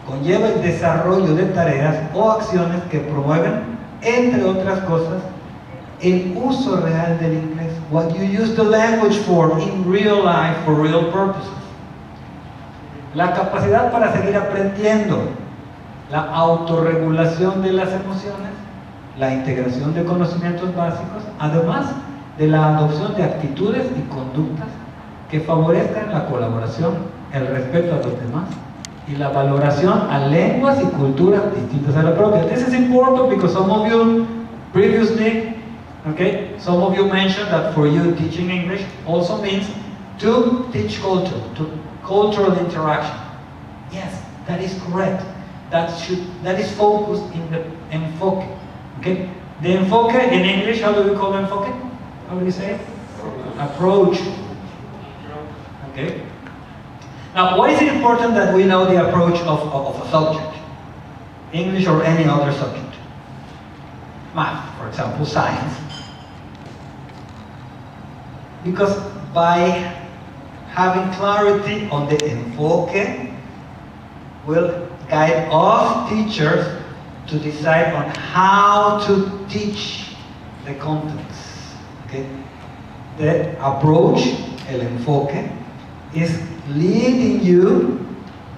Conlleva el desarrollo de tareas o acciones que promueven, entre otras cosas, el uso real del inglés, what you use the language for in real life, for real purposes. la capacidad para seguir aprendiendo, la autorregulación de las emociones, la integración de conocimientos básicos, además de la adopción de actitudes y conductas que favorezcan la colaboración, el respeto a los demás y la valoración a lenguas y culturas distintas a la propia. This is important because some of you previously, okay, some of you mentioned that for you teaching English also means to teach culture, to cultural interaction. Yes, that is correct. That is focused in the enfoque. Okay? The enfoque in English, how do we call enfoque? How do you say it? Approach. Okay? Now, why is it important that we know the approach of a subject? English or any other subject? Math, for example, science. Because by having clarity on the enfoque will guide us teachers to decide on how to teach the contents. Okay? The approach, el enfoque, is leading you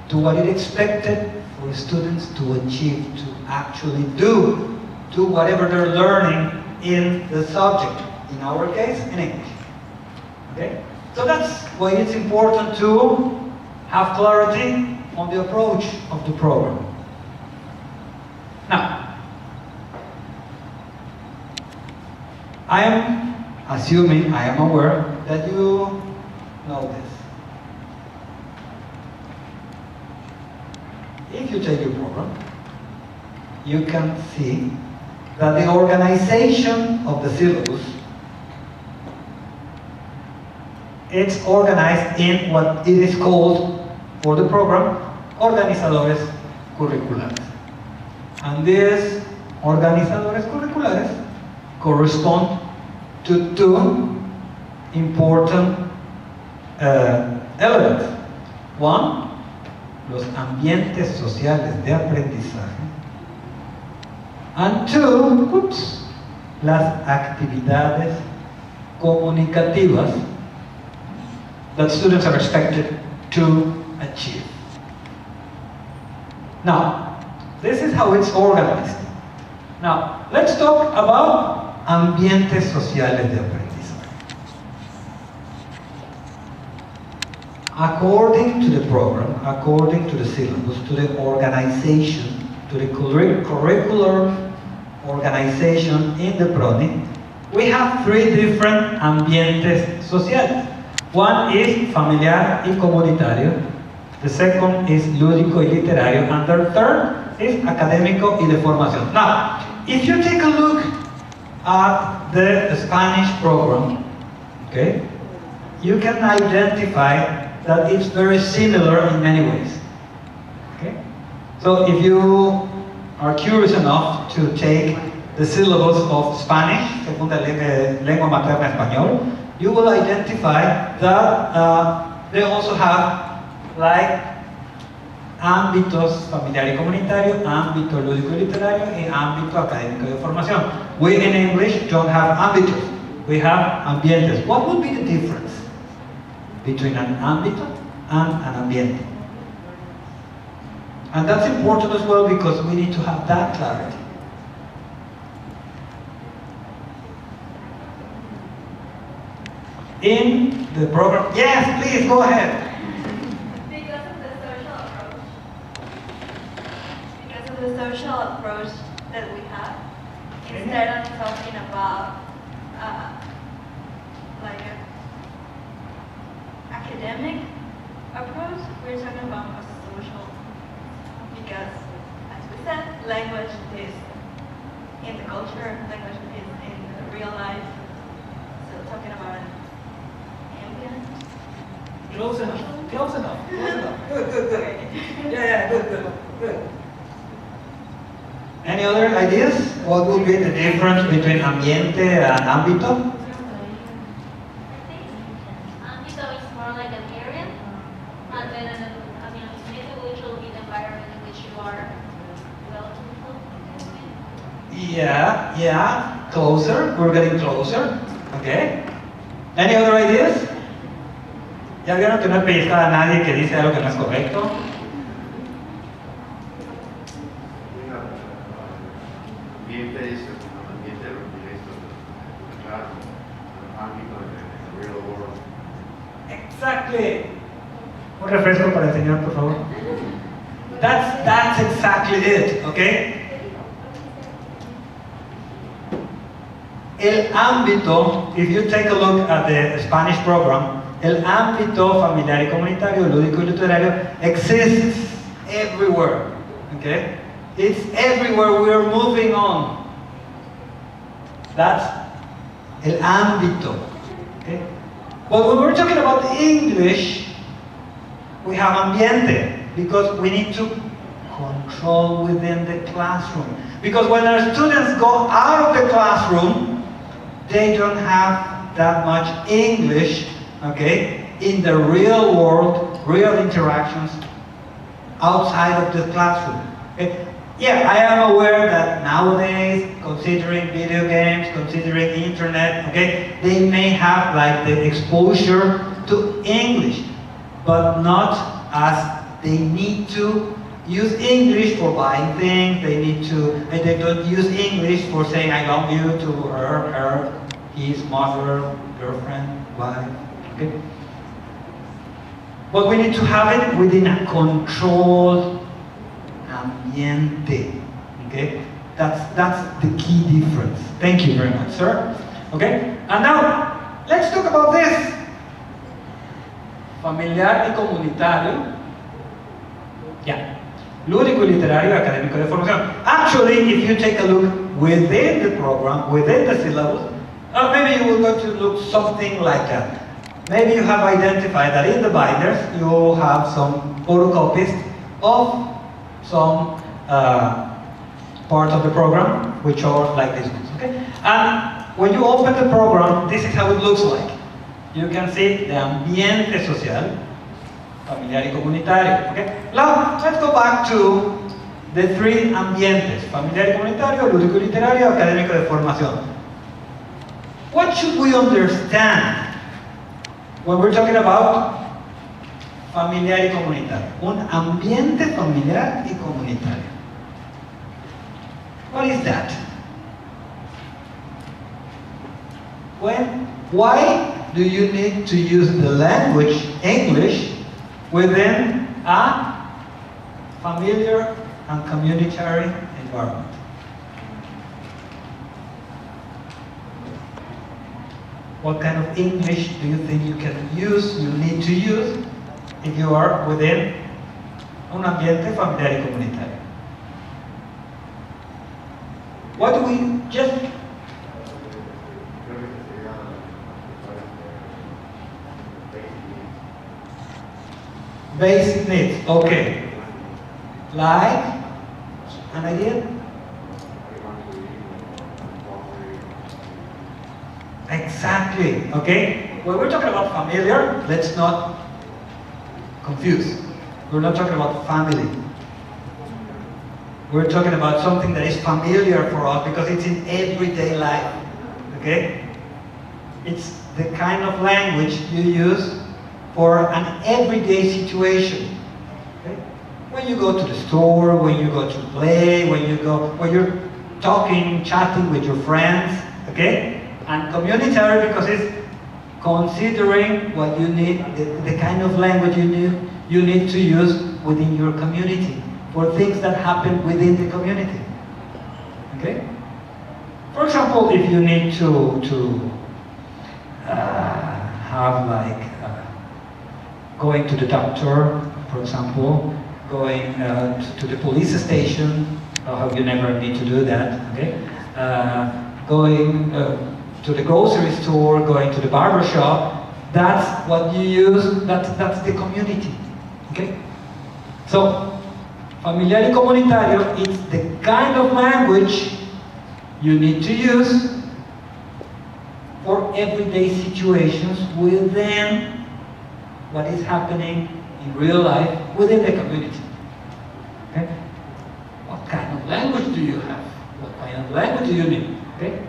to what is expected for students to achieve, to actually do whatever they're learning in the subject, in our case, in English. Okay? So that's why it's important to have clarity on the approach of the program. Now, I am assuming, I am aware that you know this. If you take your program, you can see that the organization of the syllabus, it's organized in what it is called for the program, organizadores curriculares. And these organizadores curriculares correspond to two important elements. One, los ambientes sociales de aprendizaje. And two, las actividades comunicativas that students are expected to achieve. Now, this is how it's organized. Now, let's talk about ambientes sociales de aprendizaje. According to the program, according to the syllabus, to the organization, to the curricular organization in the PRONI, we have three different ambientes sociales. One is familiar y comunitario, the second is lúdico y literario, and the third is académico y de formación. Now, if you take a look at the Spanish program, okay, you can identify that it's very similar in many ways. Okay? So if you are curious enough to take the syllabus of Spanish, segunda lengua materna español, you will identify that they also have like ámbitos familiar y comunitario, ámbito lúdico y literario, y ámbito académico de formación. We in English don't have ámbitos, we have ambientes. What would be the difference between an ámbito and an ambiente? And that's important as well because we need to have that clarity. In the program, yes, please go ahead. Because of the social approach. Because of the social approach that we have, instead of talking about like an academic approach, we're talking about a social. Because, as we said, language is in the culture, language is in the real life. So talking about an ambient. Close enough, close enough, close enough. Good, good, good. Yeah, good. Any other ideas? What would be the difference between ambiente and ámbito? Ámbito is more like an area, and then ambiente will be the environment in which you are relatively close. Yeah, closer. We're getting closer. Okay. Any other ideas? ¿Ya vieron que no he pellizcado a nadie que dice algo que no es correcto? Ambiente es un ambiente directo, claro, ámbito de real world. Exactly. Un refresco para el señor, por favor. That's exactly it, okay? El ámbito, if you take a look at the Spanish program, el ámbito familiar y comunitario, lúdico y literario exists everywhere, okay? It's everywhere, we're moving on. That's el ámbito, okay? But when we're talking about English, we have ambiente, because we need to control within the classroom. Because when our students go out of the classroom, they don't have that much English, okay, in the real world, real interactions outside of the classroom. Okay? Yeah, I am aware that nowadays, considering video games, considering internet, okay, they may have like the exposure to English, but not as they need to use English for buying things, they don't use English for saying I love you to her, his mother, girlfriend, wife, okay? But we need to have it within a controlled ambiente, okay? That's the key difference. Thank you very much, sir. Okay? And now, let's talk about this. Familiar y comunitario. Yeah. Lúdico y literario, académico de formación. Actually, if you take a look within the program, within the syllabus, maybe you will go to look something like that. Maybe you have identified that in the binders you have some photocopies of some parts of the program, which are like these ones. Okay? And when you open the program, this is how it looks like. You can see the ambiente social, familiar y comunitario. Okay? Now, let's go back to the three ambientes, familiar y comunitario, lúdico y literario, académico de formación. What should we understand when we're talking about familiar y comunitario? Un ambiente familiar y comunitario. What is that? Why do you need to use the language English within a familiar and communitary environment? What kind of English do you think you need to use if you are within un ambiente familiar y comunitario? What do we just... Basic needs, okay. Like, an idea? Exactly, okay? When we're talking about familiar, let's not confuse. We're not talking about family. We're talking about something that is familiar for us because it's in everyday life, okay? It's the kind of language you use for an everyday situation. Okay? When you go to the store, when you go to play, when you're talking, chatting with your friends, okay? And communitary because it's considering what you need, the kind of language you need to use within your community for things that happen within the community. Okay? For example, if you need to have like going to the doctor, for example, going to the police station, I hope you never need to do that, okay? Going to the grocery store, going to the barber shop, that's what you use, that's the community, okay? So, familiar y comunitario is the kind of language you need to use for everyday situations within what is happening in real life within the community. Okay? What kind of language do you have? What kind of language do you need? Okay?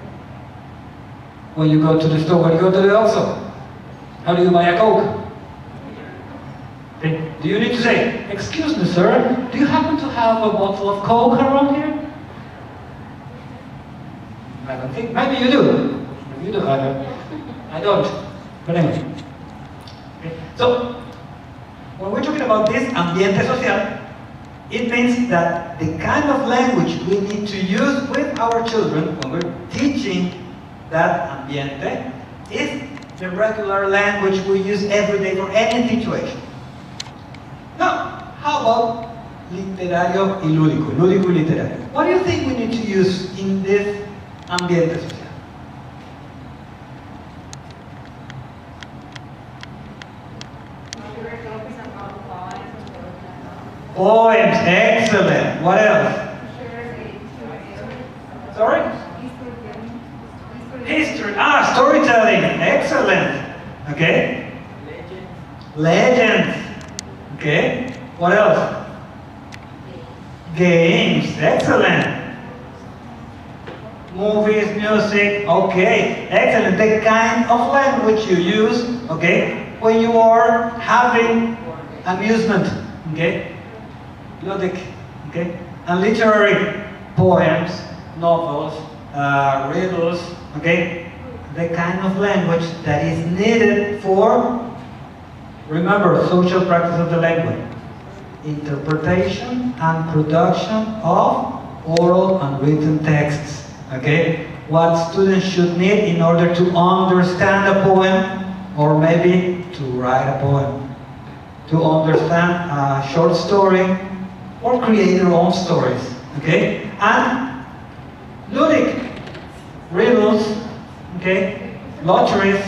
When you go to the store, when you go to the also, how do you buy a Coke? Okay? Do you need to say, excuse me, sir, do you happen to have a bottle of Coke around here? I don't think, maybe you do. Maybe you do, I don't. But anyway. Okay? So, when we're talking about this ambiente social, it means that the kind of language we need to use with our children when we're teaching that ambiente is the regular language we use every day for any situation. Now, how about literario y lúdico? Lúdico y literario. What do you think we need to use in this ambiente social? Poems, excellent. What else? Sorry? History. Storytelling. Excellent. Okay. Legends. Okay. What else? Games. Excellent. Movies, music. Okay. Excellent. The kind of language you use, okay, when you are having amusement. Okay. Ludic, okay, and literary poems, novels, riddles, okay, the kind of language that is needed for, remember, social practice of the language, interpretation and production of oral and written texts, okay, what students should need in order to understand a poem, or maybe to write a poem, to understand a short story, or create their own stories, okay? And ludic, riddles, okay? Lotteries,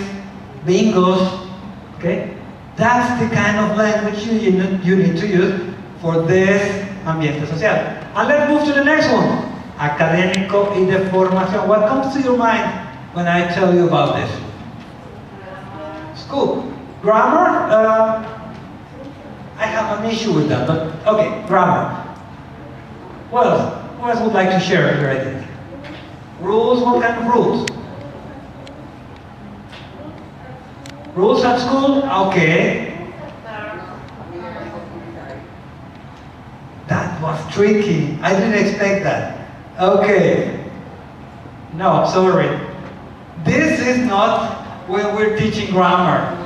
bingos, okay? That's the kind of language you need to use for this ambiente social. And let's move to the next one. Académico y de formación. What comes to your mind when I tell you about this? School. Grammar? I have an issue with that, but okay, grammar. What else? Who else would like to share your ideas? Rules? What kind of rules? Rules at school? Okay. That was tricky. I didn't expect that. Okay. No, sorry. This is not when we're teaching grammar.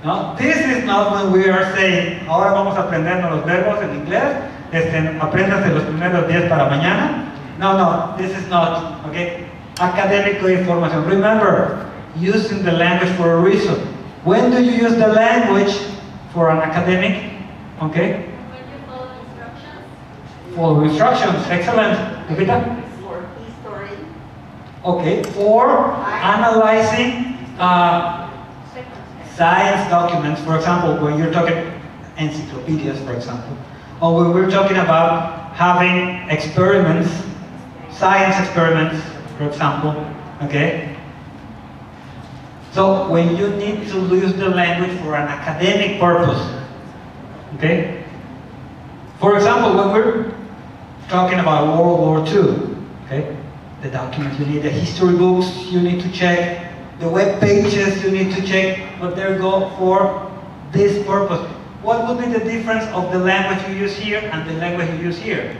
No, this is not when we are saying, ahora vamos a aprendernos los verbos en inglés, apréndanse los primeros 10 para mañana. No, this is not, okay? Académico y formación. Remember, using the language for a reason. When do you use the language for an academic? Okay? When you follow instructions. Follow instructions, excellent. Lupita? For history. Okay, for analyzing science documents, for example, when you're talking encyclopedias, for example, or when we're talking about having experiments, science experiments, for example, okay? So when you need to use the language for an academic purpose, okay? For example, when we're talking about World War II, okay? The documents you need, the history books you need to check, the web pages you need to check, but they go for this purpose. What would be the difference of the language you use here and the language you use here?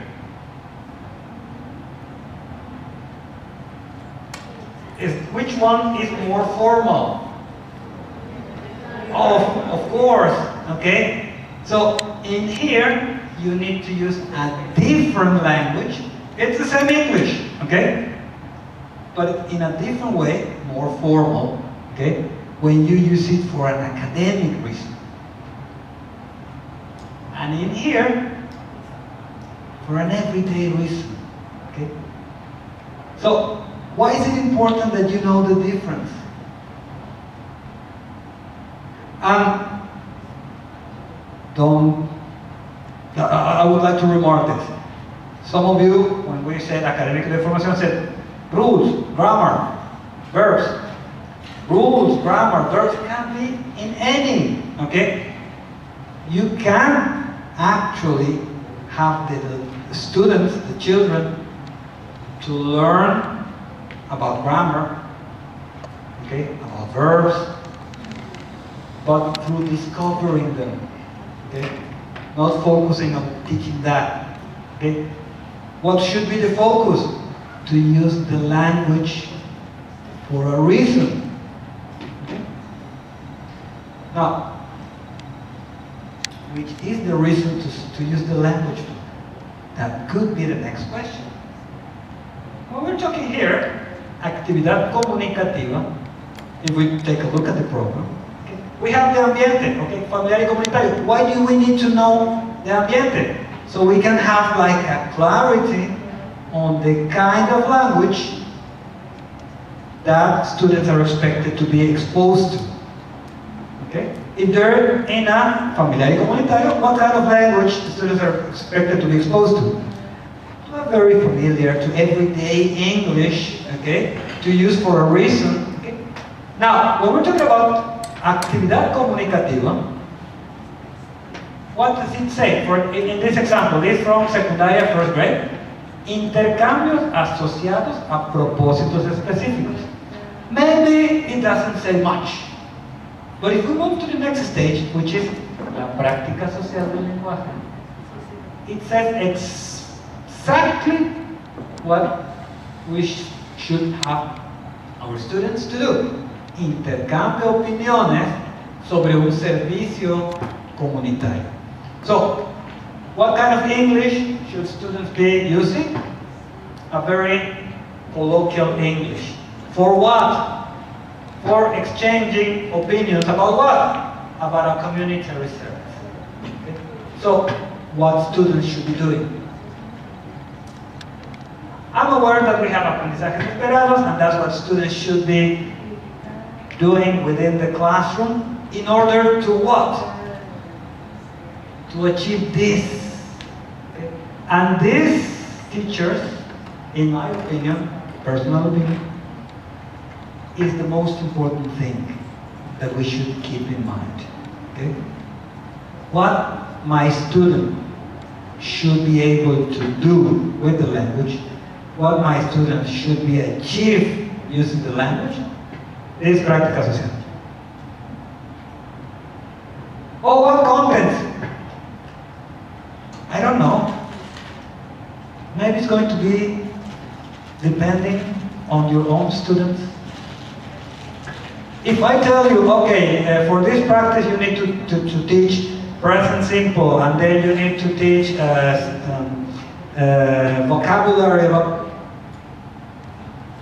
Which one is more formal? Of course, okay? So in here, you need to use a different language. It's the same English, okay? But in a different way, more formal, okay? When you use it for an academic reason. And in here, for an everyday reason, okay? So, why is it important that you know the difference? I would like to remark this. Some of you, when we said academic information, said rules, grammar, verbs. Rules, grammar, verbs can be in any, okay? You can actually have the students, the children, to learn about grammar, okay, about verbs, but through discovering them. Okay? Not focusing on teaching that. Okay? What should be the focus? To use the language for a reason. Okay? Now, which is the reason to use the language for? That could be the next question. When we're talking here, actividad comunicativa, if we take a look at the program, okay, we have the ambiente, okay, familiar y comunitario. Why do we need to know the ambiente? So we can have like a clarity on the kind of language that students are expected to be exposed to. Okay? If they're in a familiar y comunitario, what kind of language the students are expected to be exposed to? Not very familiar to everyday English, okay, to use for a reason. Okay? Now, when we're talking about actividad comunicativa, what does it say? In this example, this is from secundaria first grade. Intercambios asociados a propósitos específicos. Maybe it doesn't say much. But if we move to the next stage, which is la práctica social del lenguaje, it says exactly what we should have our students to do. Intercambio opiniones sobre un servicio comunitario. So, what kind of English should students be using? A very colloquial English. For what? For exchanging opinions about what? About a community service. Okay? So, what students should be doing? I'm aware that we have aprendizajes esperados, and that's what students should be doing within the classroom in order to what? To achieve this. Okay? And these teachers, in my opinion, personal opinion, is the most important thing that we should keep in mind. Okay? What my student should be able to do with the language, what my students should be achieved using the language, is práctica social. Oh, what content? I don't know. Maybe it's going to be depending on your own students. If I tell you, okay, for this practice you need to teach present simple, and then you need to teach vocabulary,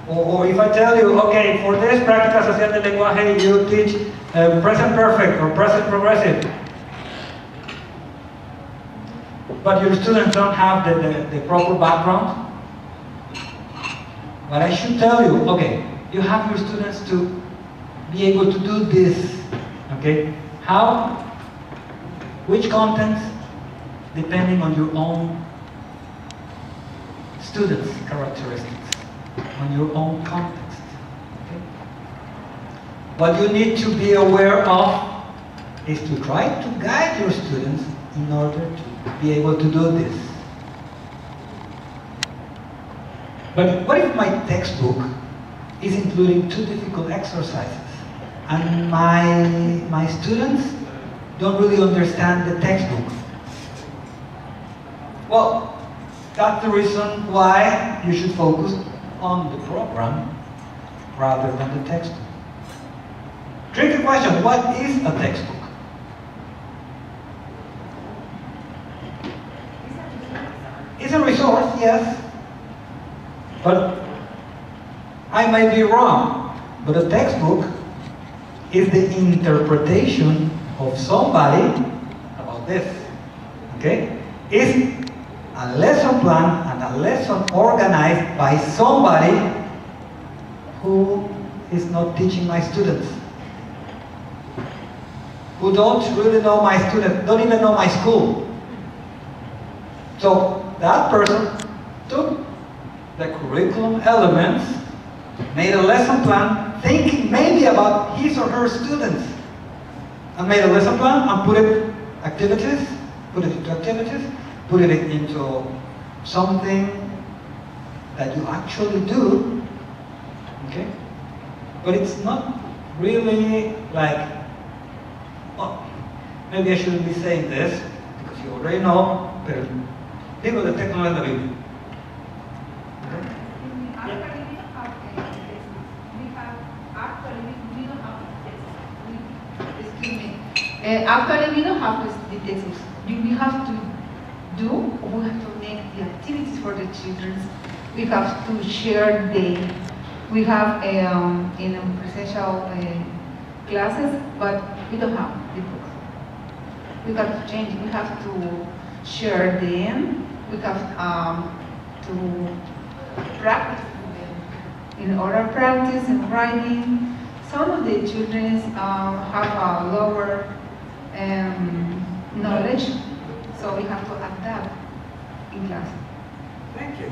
or if I tell you, okay, for this práctica social del lenguaje you teach present perfect or present progressive, but your students don't have the proper background, but I should tell you, okay, you have your students to be able to do this, okay? How? Which contents? Depending on your own students' characteristics, on your own context, okay? What you need to be aware of is to try to guide your students in order to be able to do this. But what if my textbook is including too difficult exercises, and my students don't really understand the textbook? Well, that's the reason why you should focus on the program rather than the textbook. Tricky question, what is a textbook? It's a resource, yes, but I might be wrong, but a textbook is the interpretation of somebody about this, okay? It's a lesson plan and a lesson organized by somebody who is not teaching my students, who don't really know my students, don't even know my school. So that person took the curriculum elements, made a lesson plan, thinking maybe about his or her students, and made a lesson plan and put it into activities, put it into something that you actually do, okay? But it's not really like Well, maybe I shouldn't be saying this, because you already know, pero digo de texto no es la Biblia. Actually, we don't have textbooks. We don't have textbooks. Excuse me. Actually, we don't have the textbooks. We have to do, we have to make the activities for the children. We have to share we have in presential classes, but we don't have the books. We have to change. We have to share them. We have to practice them. In oral practice and writing, some of the children have a lower knowledge, so we have to adapt in class. Thank you.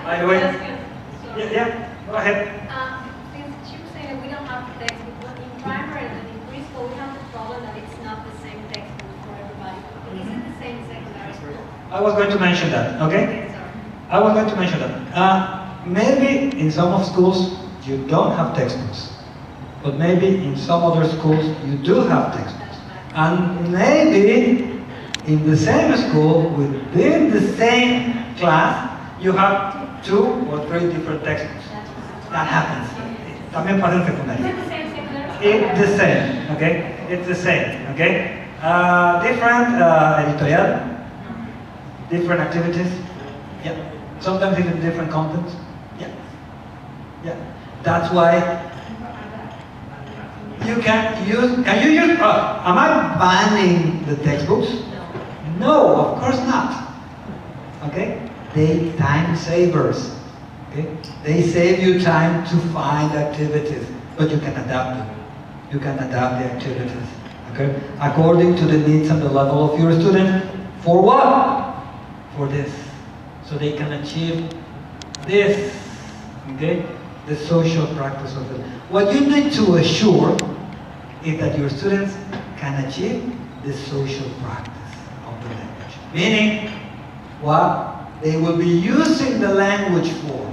By the way, go ahead. Since she was saying that we don't have the textbook, but in primary and in preschool, we have the problem that it's not the same textbook for everybody. Is it the same secondary school? I was going to mention that, okay? Okay, sorry. I was going to mention that. Maybe in some of schools you don't have textbooks, but maybe in some other schools you do have textbooks. And maybe in the same school, within the same class, you have 2 or 3 different textbooks. That happens. También pasa en secundaria. Is it the same secondary school? It's the same, okay? It's the same, okay? Different editorial, different activities, yeah. Sometimes even different contents, yeah. Yeah. That's why you can you use, am I banning the textbooks? No, of course not, okay? They time savers, okay? They save you time to find activities, but you can adapt them. You can adapt the activities, okay? According to the needs and the level of your student. For what? For this. So they can achieve this, okay? The social practice of it. What you need to assure is that your students can achieve the social practice of the language. Meaning, what? They will be using the language for.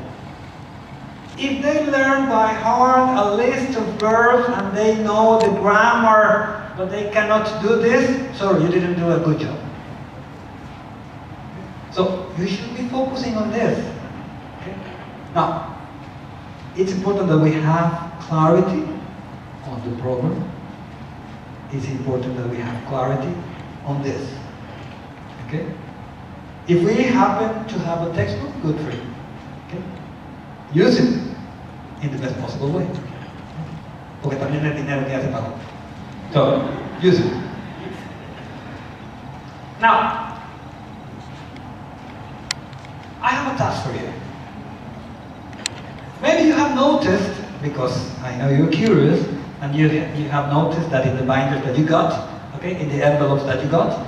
If they learn by heart a list of verbs and they know the grammar, but they cannot do this, sorry, you didn't do a good job. So you should be focusing on this. Okay? Now, it's important that we have clarity on the program. It's important that we have clarity on this. Okay? If we happen to have a textbook, good for you. Okay? Use it in the best possible way. Porque también el dinero que hace pago. So, use it. Now, I have a task for you. Maybe you have noticed, because I know you're curious, and you have noticed that in the binders that you got, okay, in the envelopes that you got,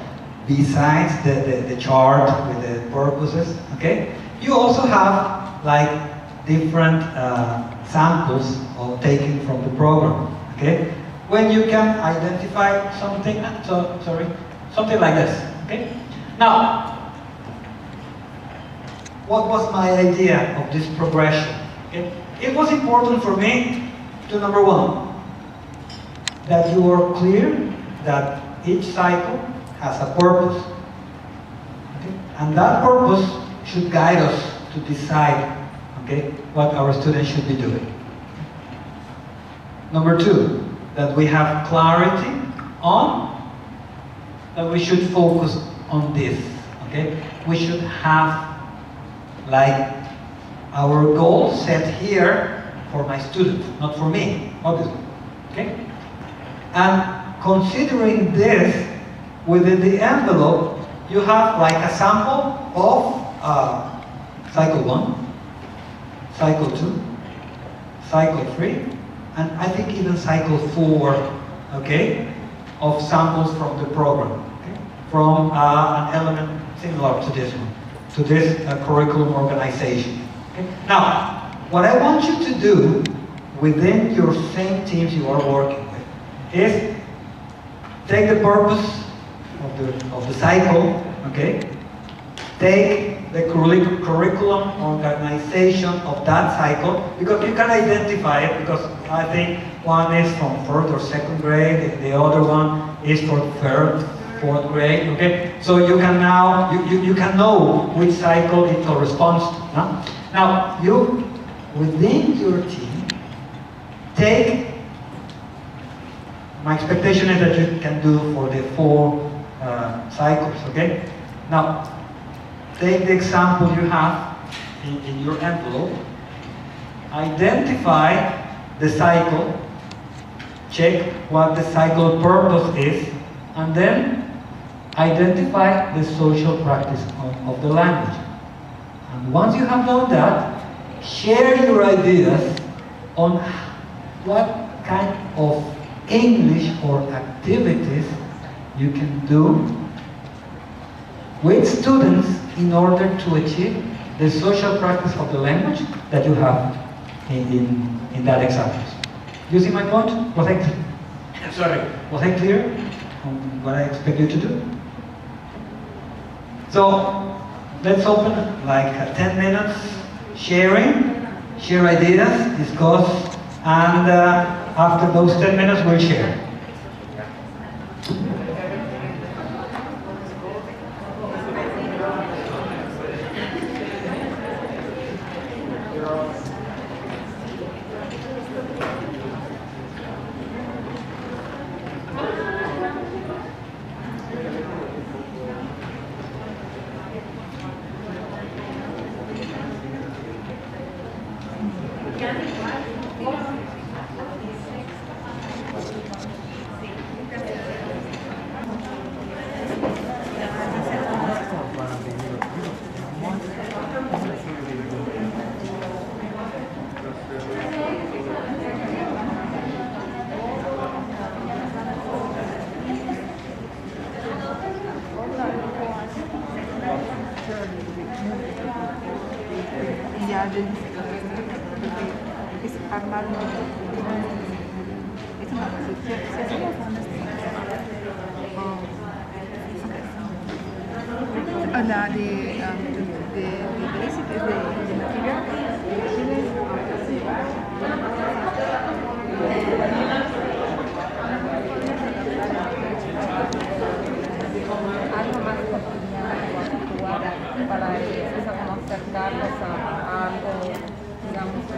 besides the chart with the purposes, okay, you also have like different samples of taken from the program, okay, when you can identify something, something like this, okay. Now, what was my idea of this progression? Okay? It was important for me to, number 1, that you are clear that each cycle has a purpose. Okay? And that purpose should guide us to decide, okay, what our students should be doing. Number 2, that we have clarity on that we should focus on this. Okay? We should have like our goal set here for my student, not for me, obviously. Okay? And considering this, within the envelope, you have like a sample of cycle 1, cycle 2, cycle 3, and I think even cycle 4, okay, of samples from the program, okay? From an element similar to this one, to this curriculum organization. Okay? Now, what I want you to do within your same teams you are working with is take the purpose of the cycle, okay? Take the curriculum organization of that cycle, because you can identify it, because I think one is from 1st or 2nd grade, the other one is for 3rd, 4th grade, okay? So you can now, you can know which cycle it corresponds to. No? Now, you, within your team, take, my expectation is that you can do for the 4 cycles, okay? Now, take the example you have in your envelope, identify the cycle, check what the cycle purpose is, and then identify the social practice of the language. And once you have done that, share your ideas on what kind of English or activities you can do with students in order to achieve the social practice of the language that you have in that example. You see my point? Was I clear on what I expect you to do? So let's open like 10 minutes sharing, share ideas, discuss, and after those 10 minutes we'll share. La de basic es de material. Algo más cotidiano o actuar para eso, como acercarlos a algo, digamos, de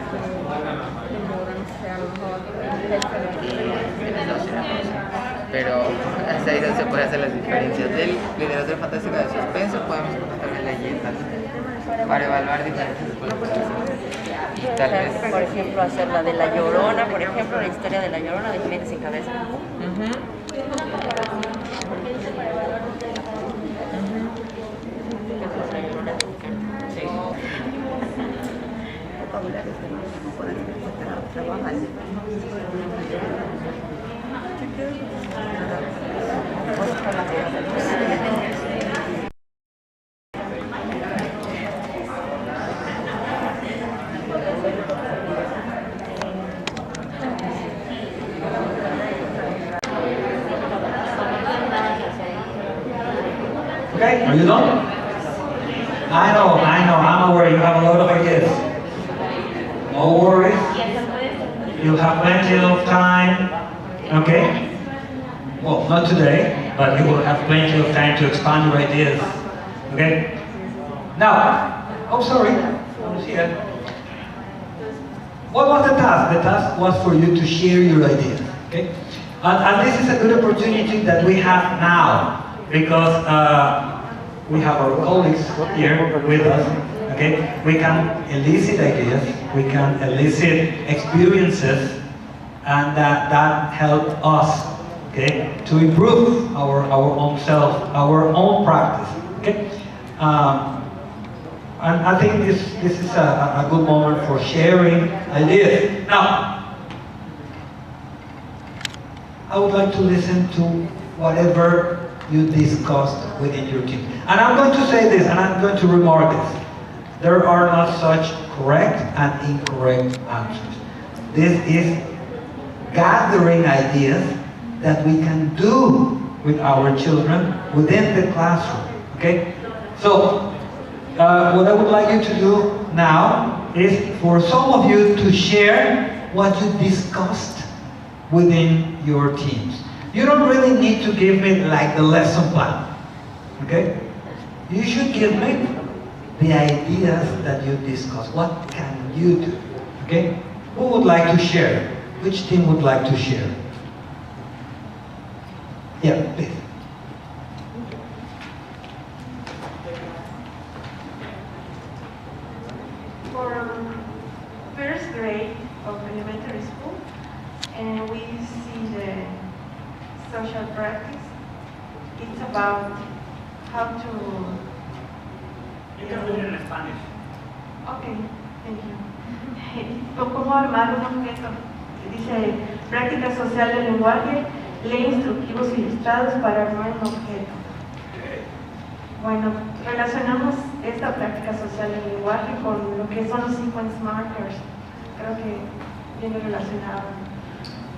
moda, no sé, a lo mejor pero hasta ahí no se puede hacer las diferencias del literatura fantástica de suspenso. Podemos poner también leyendas para evaluar diferentes y tal vez, por ejemplo, hacer la de la Llorona, por ejemplo, la historia de la Llorona de Jiménez sin cabeza. Okay, are you done? I know, I'm aware you have a lot of ideas. No worries. You'll have plenty of time. Okay? Well, not today, but you will have plenty of time to expand your ideas. Okay? Now, oh sorry, I was here. What was the task? The task was for you to share your ideas. Okay? And this is a good opportunity that we have now, because we have our colleagues here with us. Okay, we can elicit ideas, we can elicit experiences, and that helps us, okay, to improve our own self, our own practice. Okay, and I think this is a good moment for sharing ideas. Now, I would like to listen to whatever you discussed within your team. And I'm going to say this, and I'm going to remark this. There are not such correct and incorrect answers. This is gathering ideas that we can do with our children within the classroom. Okay? So, what I would like you to do now is for some of you to share what you discussed within your teams. You don't really need to give me like the lesson plan, okay? You should give me the ideas that you discuss. What can you do, okay? Who would like to share? Which team would like to share? Yeah, please. For first grade of elementary school, and we see the social practice. It's about how to... You can put it in Spanish. Okay, thank you. ¿Cómo armar un objeto? Dice, práctica social del lenguaje, lee instructivos ilustrados para armar un objeto. Bueno, relacionamos esta práctica social del lenguaje con lo que son los sequence markers. Creo que viene relacionado,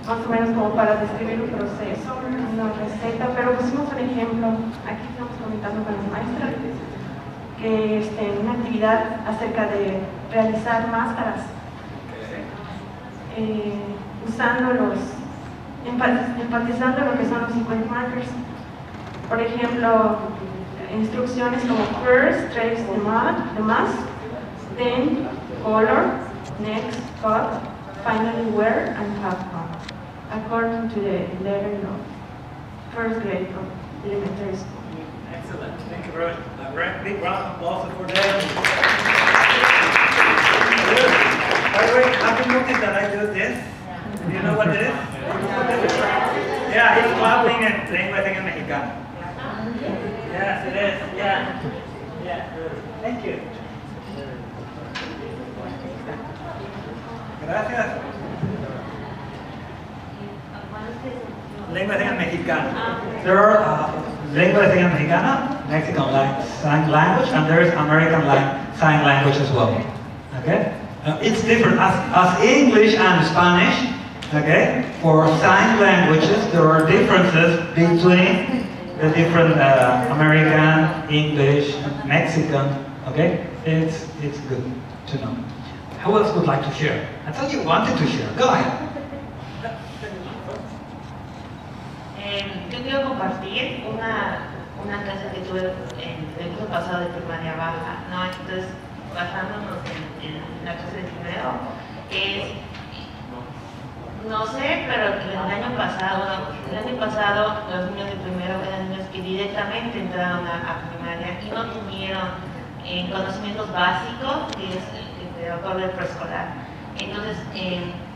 más o menos como para describir un proceso, una receta, pero pusimos un ejemplo, aquí estamos comentando con las maestras, que una actividad acerca de realizar máscaras, enfatizando lo que son los sequence markers. Por ejemplo, instrucciones como first, trace the mask, then color, next cut, finally wear and have fun, according to the letter of first grade of elementary school. Excellent. Thank you very much. A big round of applause for them. By the way, have you noticed that I do this? Do you know what it is? Yeah, he's clapping and playing with it in Mexicano. Yes, it is. Yeah. Yeah. Thank you. Gracias. Lengua de Mexicana. There are Lengua de Mexicana, Mexican sign language, and there is American sign language as well. Okay? It's different. As English and Spanish, okay, for sign languages, there are differences between the different American, English, Mexican, okay? It's good to know. Who else would like to share? I thought you wanted to share. Go ahead. Yo quiero compartir una clase que tuve en el curso pasado de primaria baja, ¿no? Entonces, basándonos en la clase de primero, no sé, pero el año pasado los niños de primero eran niños que directamente entraron a primaria y no tuvieron conocimientos básicos, que es el de autor del preescolar. Entonces,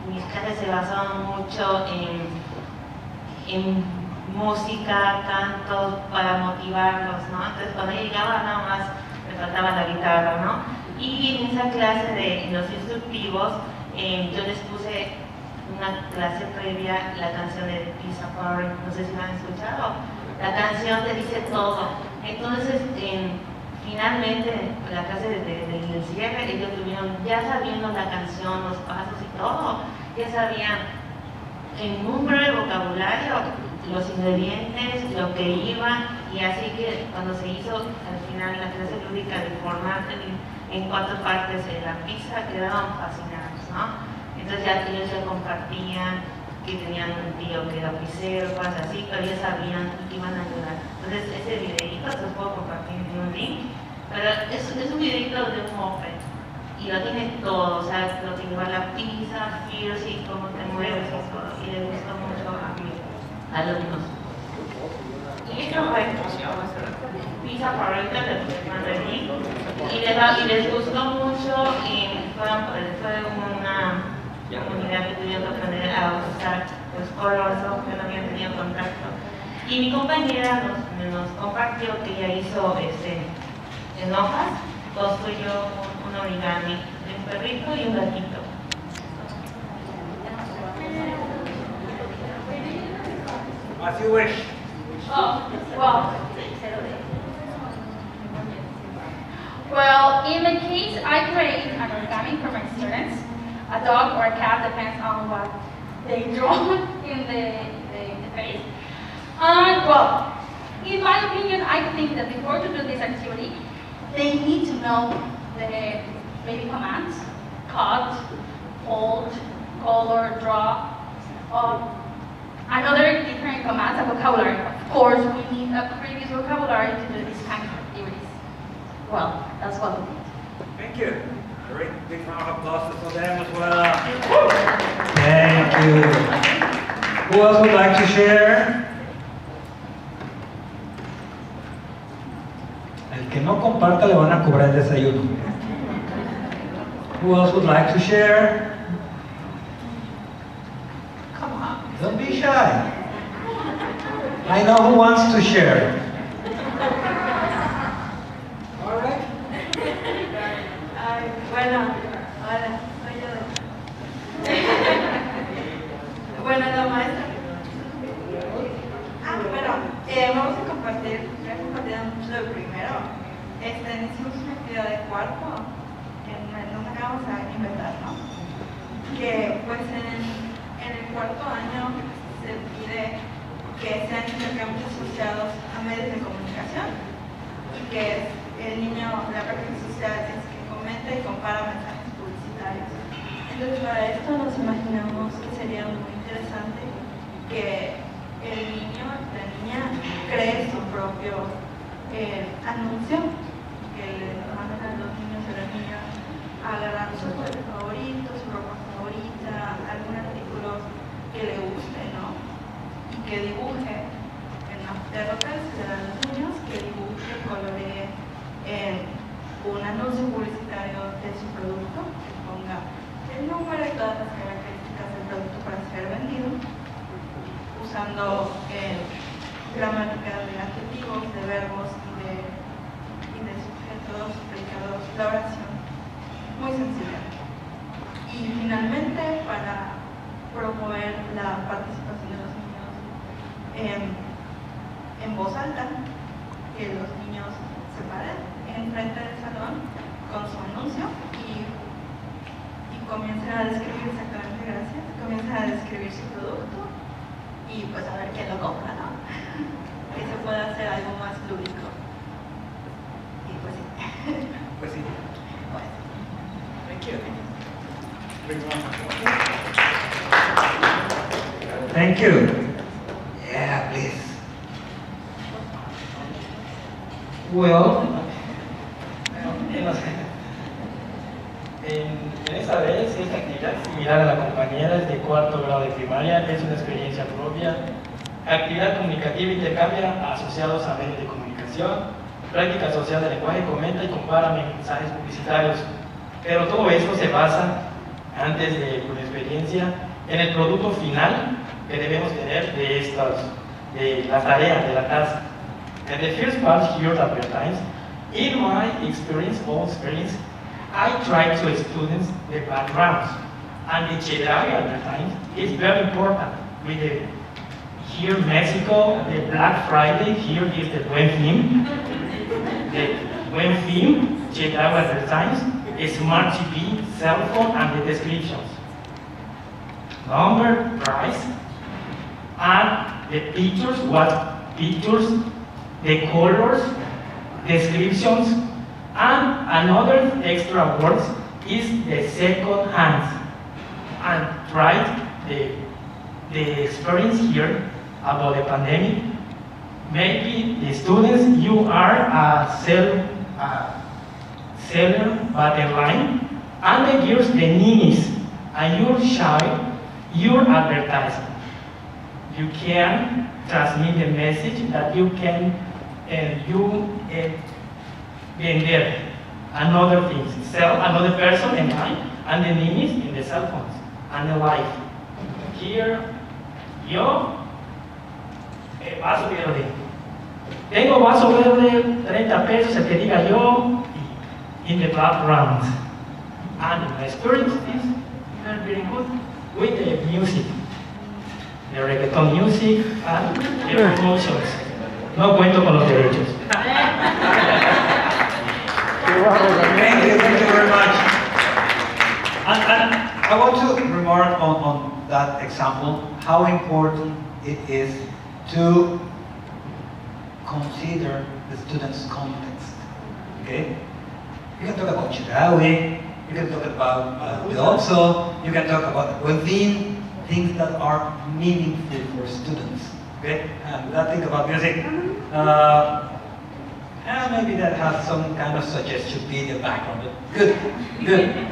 mis clases se basaban mucho en música, cantos, para motivarlos, ¿no? Entonces, cuando llegaba nada más me faltaba la guitarra, ¿no? Y en esa clase de los instructivos, yo les puse una clase previa, la canción de Pizza Party, no sé si la han escuchado. La canción te dice todo. Entonces, finalmente, la clase del cierre, ellos tuvieron, ya sabiendo la canción, los pasos y todo, ya sabían en un breve vocabulario los ingredientes, lo que iba, y así que cuando se hizo al final la clase lúdica de formar en 4 partes la pizza, quedaban fascinados, ¿no? Entonces ya ellos ya compartían que tenían un tío que era pizzero, cosas así, pero ya sabían que iban a ayudar. Entonces ese videito se los puedo compartir en un link, pero es un videito de un moped y lo tiene todo, o sea, lo que lleva la pizza, y cómo te mueves y todo, y les gustó mucho a mis alumnos. Y esto fue pizza favorita de Madrid y les gustó mucho y fue una comunidad que tuvieron que aprender a usar los colores que no habían tenido contacto. Y mi compañera nos compartió que ella hizo en hojas, construyó un origami de un perrito y un gatito. As you wish. Well, in the case, I create an origami for my students. A dog or a cat, depends on what they draw in the face. Well, in my opinion, I think that before to do this activity, they need to know the basic commands: cut, fold, color, draw. Another different commands, a vocabulary. Of course, we need a previous vocabulary to do this kind of activities. Well, that's what we did. Thank you. A very big round of applause for them as well. Thank you. Who else would like to share? El que no comparta le van a cobrar el desayuno. Who else would like to share? Come on. Don't be shy. I know who wants to share. All right. Ay, bueno, hola, soy yo. Bueno, la maestra. Bueno, vamos a compartir, ya compartieron mucho lo primero. Hicimos una actividad de cuarto, que nos acabamos de inventar, ¿no? Que pues en el cuarto año se pide que sean intercambios asociados a medios de comunicación y que el niño, la práctica social es que comenta y compara mensajes publicitarios. Entonces para esto nos imaginamos que sería muy interesante que el niño, la niña, cree su propio anuncio, que le mandan a los niños y las niñas a agarrar su juguete favorito, su ropa favorita, algún artículo que le guste, ¿no? Y que dibuje en la derrota que se dan los niños, que dibuje, coloree un anuncio publicitario de su producto, que ponga el número y todas las características del producto para ser vendido, usando gramática de adjetivos, de verbos y de sujetos, predicados, la oración. Muy sencilla. Y finalmente, para promover la participación de los niños en voz alta, que los niños se paren enfrente del salón con su anuncio y comiencen a describir exactamente, gracias, comiencen a describir su producto y pues a ver quién lo compra, ¿no? Que se pueda hacer algo más lúdico. Y pues sí. Pues sí. Pues. Thank you. Big round of applause. Thank you. Yeah, please. Well, en esta vez, esta actividad similar a la compañera es de cuarto grado de primaria, es una experiencia propia. Actividad comunicativa intercambia asociados a medios de comunicación, práctica social de lenguaje, comenta y compara mensajes publicitarios. Pero todo esto se basa, antes de la experiencia, en el producto final que debemos tener de la tarea, de la task. And the first part here advertised, in my experience, I try to students the backgrounds. And the Chedraui advertising is very important. With the, here Mexico, the Black Friday, here is the Buen Fin. The Buen Fin, Chedraui advertising, smart TV, cell phone, and the descriptions. Number, price, and the pictures, what pictures, the colors, descriptions, and another extra words is the second hand. And try the experience here about the pandemic. Maybe the students, you are a seller bottom line, and the girls, the ninis, and your child, your advertising. You can transmit the message that you can vender another things, sell another person in line, and the ninis in the cell phones, and the life. Here, yo, vaso verde. Tengo vaso verde, 30 pesos, el que diga yo, in the background. And my experience is very good with the music. The reggaeton music and the promotions. No cuento con los derechos. Thank you very much. And I want to remark on that example how important it is to consider the student's context. Okay? You can talk about Chedraui, you can talk about the also, you can talk about within things that are meaningful for students. Okay? And that thing about music, maybe that has some kind of suggestion video background. But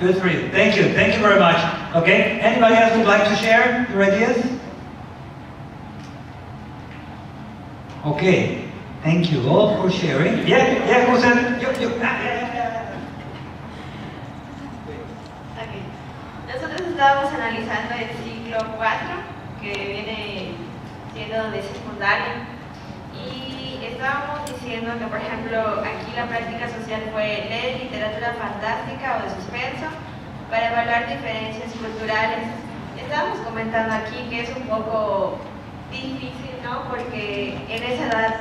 good for you. Thank you very much. Okay? Anybody else would like to share your ideas? Okay. Thank you all for sharing. Yeah, who said? You. Okay. Nosotros estábamos analizando el ciclo 4, que viene siendo de secundaria, y estábamos diciendo que, por ejemplo, aquí la práctica social fue leer literatura fantástica o de suspenso para evaluar diferencias culturales. Estábamos comentando aquí que es un poco difícil, ¿no? Porque en esa edad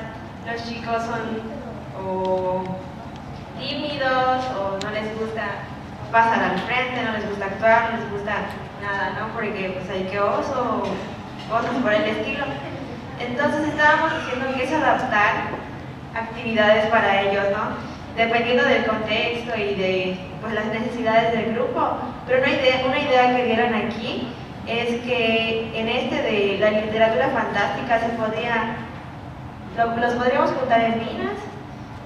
los chicos son o tímidos o no les gusta pasar al frente, no les gusta actuar, no les gusta nada, ¿no? Porque pues hay que oso o cosas por el estilo. Entonces estábamos diciendo que es adaptar actividades para ellos, ¿no? Dependiendo del contexto y de pues, las necesidades del grupo. Pero una idea que dieron aquí es que en este de la literatura fantástica los podríamos juntar en minas,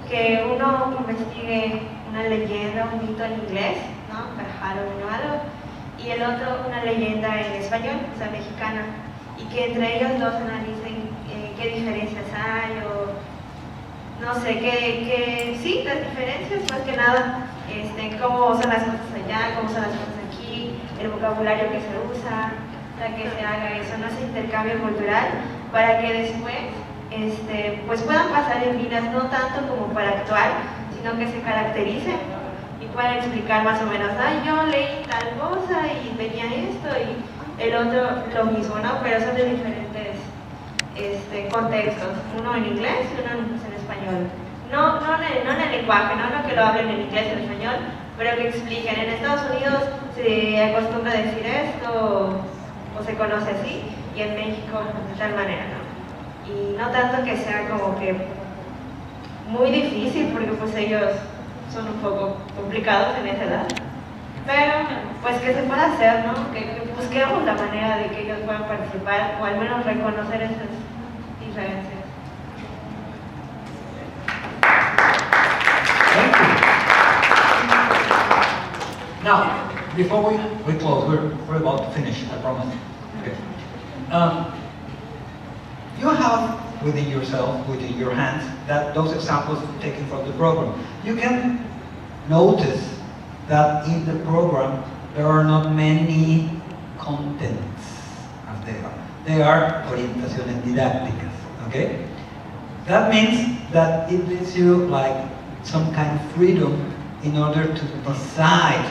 que uno investigue una leyenda, un mito en inglés, ¿no? O algo, y el otro una leyenda en español, o sea, mexicana, y que entre ellos dos analicen qué diferencias hay o no sé, sí, las diferencias más que nada, cómo son las cosas allá, cómo son las cosas aquí, el vocabulario que se usa, para que se haga eso, ¿no? Ese intercambio cultural, para que después pues puedan pasar en minas, no tanto como para actuar, sino que se caractericen y puedan explicar más o menos, yo leí tal cosa y venía esto y el otro lo mismo, ¿no? Pero son de diferentes contextos, uno en inglés y uno en español. No en el lenguaje, no que lo hablen en inglés y en español, pero que expliquen. En Estados Unidos se acostumbra a decir esto o se conoce así, y en México de tal manera, ¿no? Y no tanto que sea como que muy difícil, porque pues ellos son un poco complicados en esa edad, pero pues que se pueda hacer, ¿no? Que busquemos la manera de que ellos puedan participar o al menos reconocer esas diferencias. Thank you. Now, before we close, we're about to finish, I promise. Okay. You have within yourself, within your hands, those examples taken from the program. You can notice that in the program there are not many contents as they are. They are orientaciones didácticas, okay? That means that it gives you like some kind of freedom in order to decide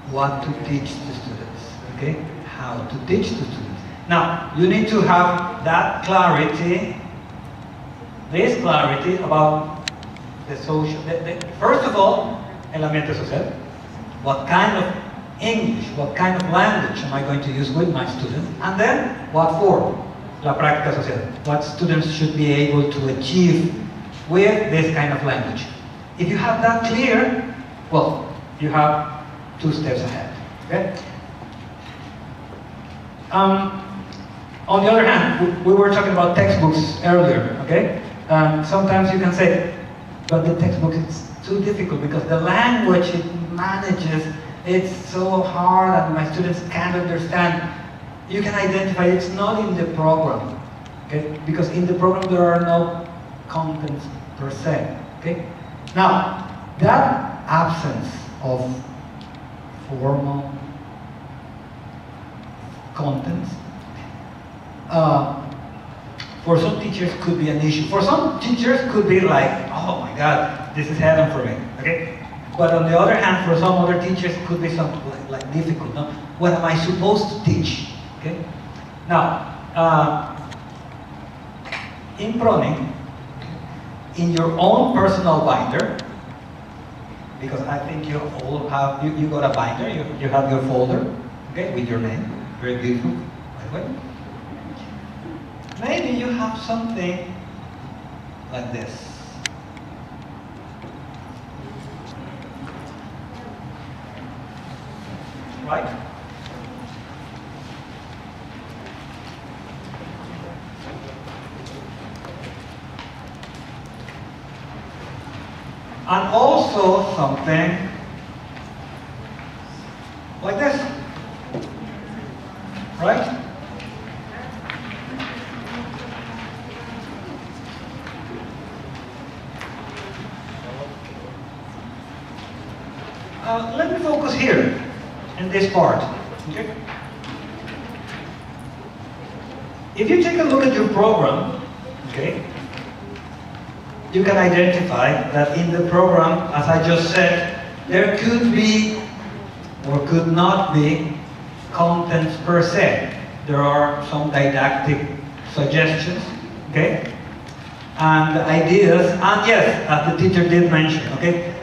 what to teach the students, okay? How to teach the students. Now, you need to have that clarity, this clarity about the social, first of all, el ambiente social. What kind of English, what kind of language am I going to use with my students? And then, what for? La práctica social. What students should be able to achieve with this kind of language. If you have that clear, well, you have 2 steps ahead, okay? On the other hand, we were talking about textbooks earlier, okay? Sometimes you can say, but the textbook is too difficult because the language it manages, it's so hard and my students can't understand. You can identify it's not in the program, okay? Because in the program there are no contents per se, okay? Now, that absence of formal contents for some teachers could be an issue. For some teachers could be like, oh my God, this is heaven for me, okay? But on the other hand, for some other teachers could be something like difficult, no? What am I supposed to teach, okay? Now, in PRONI, in your own personal binder, because I think you all have, you got a binder, you have your folder, okay, with your name, very beautiful, by the way. Maybe you have something like this. Right? And also something like this, right? Let me focus here, in this part. Okay? If you take a look at your program, okay, you can identify that in the program, as I just said, there could be or could not be contents per se. There are some didactic suggestions, okay, and ideas, and yes, as the teacher did mention, okay,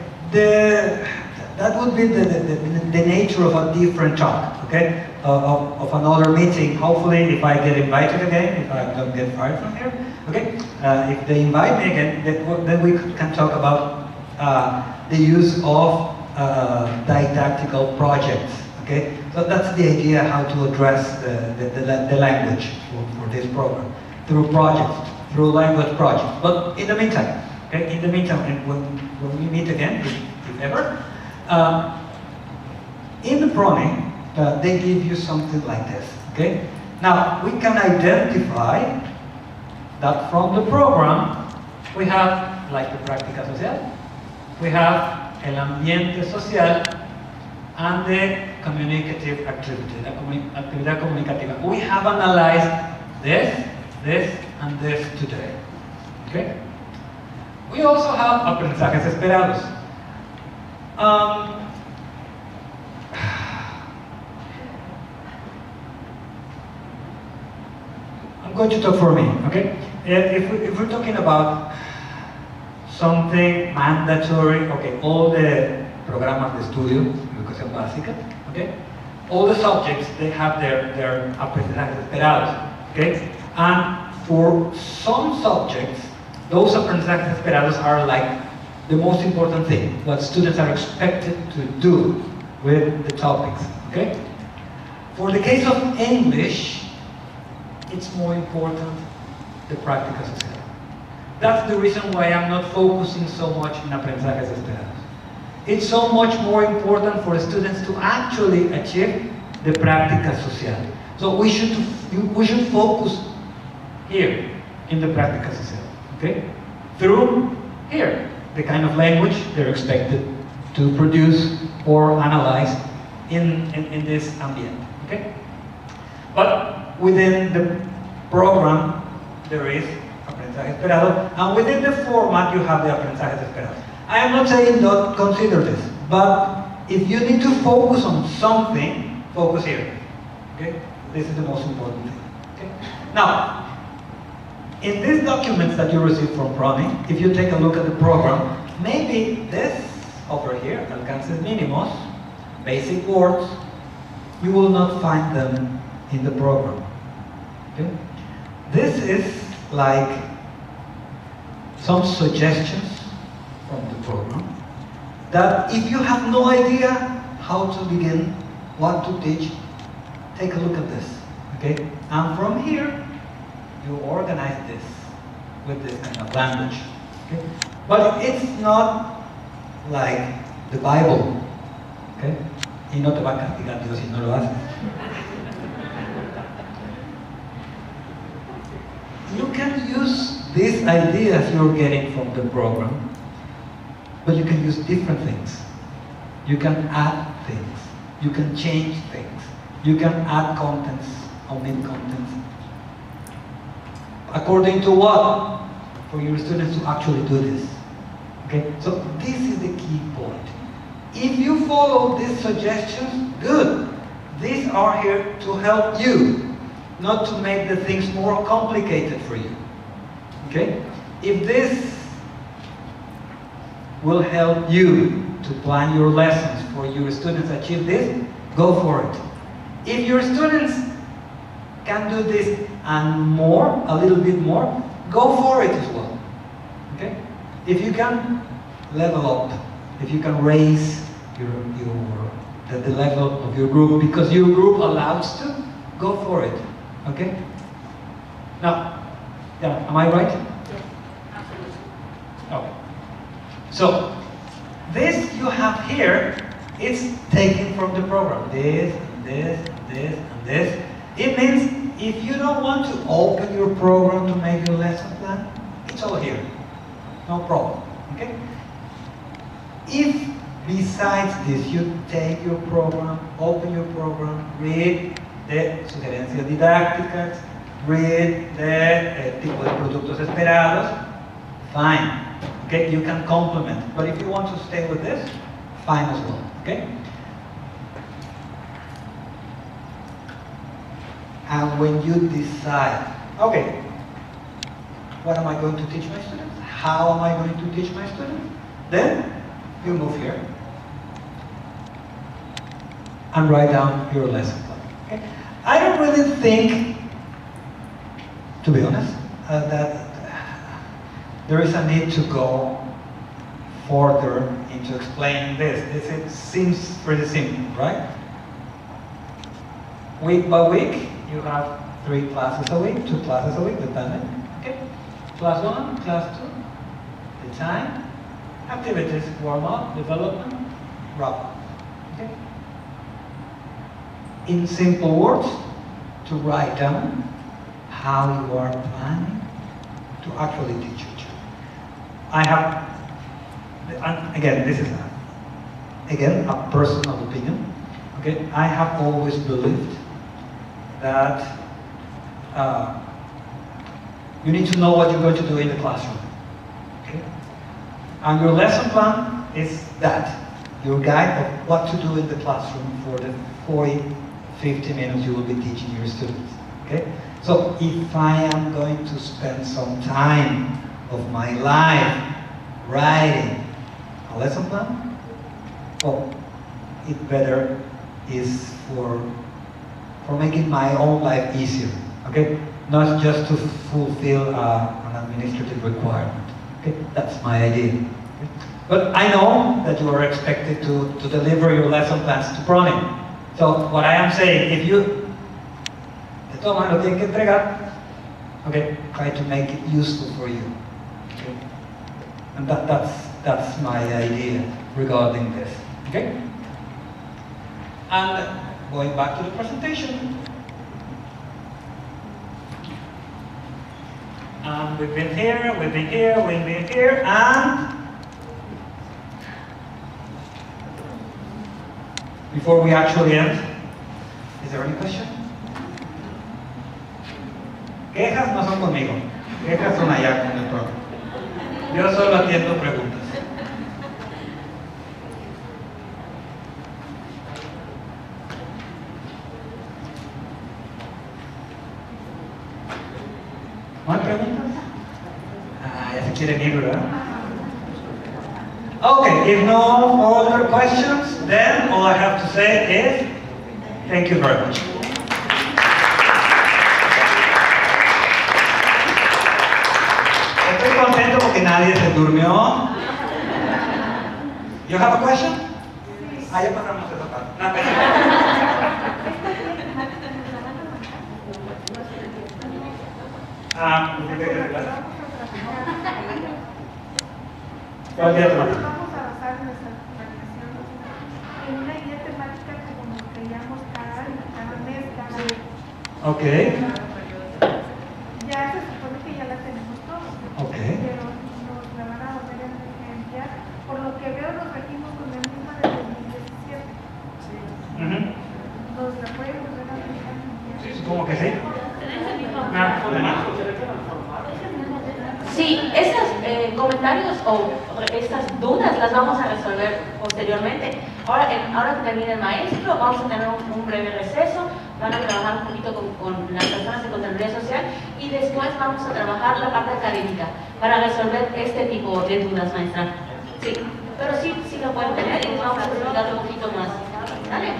that would be the nature of a different talk, okay, of another meeting. Hopefully, if I get invited again, if I don't get fired from here, okay, if they invite me again, then we can talk about the use of didactical projects, okay. So that's the idea, how to address the language for this program through projects, through language projects. But in the meantime, okay, in the meantime, and when we meet again, if ever. In the PRONI, they give you something like this, okay? Now, we can identify that from the program, we have, like the práctica social, we have el ambiente social, and the communicative activity, la actividad comunicativa. We have analyzed this, and this today, okay? We also have aprendizajes esperados. I'm going to talk for me, okay? If we're talking about something mandatory, okay, all the programas de estudio, educación básica, okay? All the subjects, they have their aprendizajes esperados, okay? And for some subjects, those aprendizajes esperados are like the most important thing, what students are expected to do with the topics, okay? For the case of English, it's more important the práctica social. That's the reason why I'm not focusing so much in aprendizajes esperados. It's so much more important for students to actually achieve the práctica social. So we should focus here in the práctica social, okay? Through here, the kind of language they're expected to produce or analyze in this ambient, okay? But within the program, there is aprendizaje esperado, and within the format, you have the aprendizaje esperado. I am not saying don't consider this, but if you need to focus on something, focus here, okay? This is the most important thing, okay? Now, in these documents that you receive from PRONI, if you take a look at the program, maybe this over here, alcances mínimos, basic words, you will not find them in the program. Okay? This is like some suggestions from the program that if you have no idea how to begin, what to teach, take a look at this. Okay? And from here, you organize this with this kind of language. Okay? But it's not like the Bible. Okay? Y no te va a castigar Dios si no lo haces. You can use these ideas you're getting from the program, but you can use different things. You can add things. You can change things. You can add contents, omit contents. According to what? For your students to actually do this. Okay? So this is the key point. If you follow these suggestions, good. These are here to help you, not to make the things more complicated for you. Okay? If this will help you to plan your lessons for your students achieve this, go for it. If your students can do this and more, a little bit more, go for it as well. Okay? If you can level up, if you can raise the level of your group because your group allows to, go for it. Okay? Now, yeah, am I right? Yes, absolutely. Okay. So, this you have here, it's taken from the program. This, this, this, and this. It means if you don't want to open your program to make your lesson plan, it's all here. No problem. Okay? If besides this you take your program, open your program, read the sugerencias didácticas, read the tipo de productos esperados, fine. Okay, you can complement. But if you want to stay with this, fine as well. Okay? And when you decide, okay, what am I going to teach my students? How am I going to teach my students? Then you move here and write down your lesson plan. Okay? I don't really think, to be honest, that there is a need to go further into explaining this. It seems pretty simple, right? Week by week, you have 3 classes a week, 2 classes a week, depending. Okay? Class 1, class 2, the time, activities, warm up, development, wrap up. Okay? In simple words, to write down how you are planning to actually teach your children. I have, and again, this is a personal opinion. Okay, I have always believed that you need to know what you're going to do in the classroom. Okay, and your lesson plan is that, your guide of what to do in the classroom for the 40-50 minutes you will be teaching your students. Okay, so if I am going to spend some time of my life writing a lesson plan, well, it better is for making my own life easier, okay? Not just to fulfill an administrative requirement, okay? That's my idea. Okay? But I know that you are expected to deliver your lesson plans to PRONI. So what I am saying, if you de todas maneras lo tienen que entregar, okay, try to make it useful for you. Okay? And that's my idea regarding this. Okay? And going back to the presentation. We've been here, we've been here, we've been here, and before we actually end, is there any question? Quejas no son conmigo, quejas son allá con el programa. Yo solo atiendo preguntas. ¿No hay preguntas? Ya se quieren ir, ¿verdad? Okay, if no other questions, then all I have to say is thank you very much. Estoy contento porque nadie se durmió. You have a question? Ah, ya pasamos esa parte. ¿Cuál día Vamos a basar nuestra planeación en una guía temática que nos creíamos cada mes, cada año. Ok. Ya se supone que ya la tenemos todos, pero nos la van a volver en emergencia. Por lo que veo, nos regimos con la misma de 2017. ¿Nos la pueden volver a emergencia? Sí, supongo que sí. Sí, estos comentarios o estas dudas las vamos a resolver posteriormente. Ahora que termine el maestro, vamos a tener un breve receso, van a trabajar un poquito con las personas de Contaduría Social y después vamos a trabajar la parte académica para resolver este tipo de dudas, maestra. Sí, pero sí lo pueden tener y les vamos a explicar un poquito más. ¿Vale?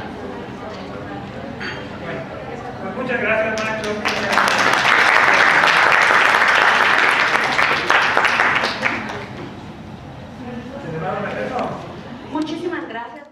Pues muchas gracias, maestro. Muchísimas gracias.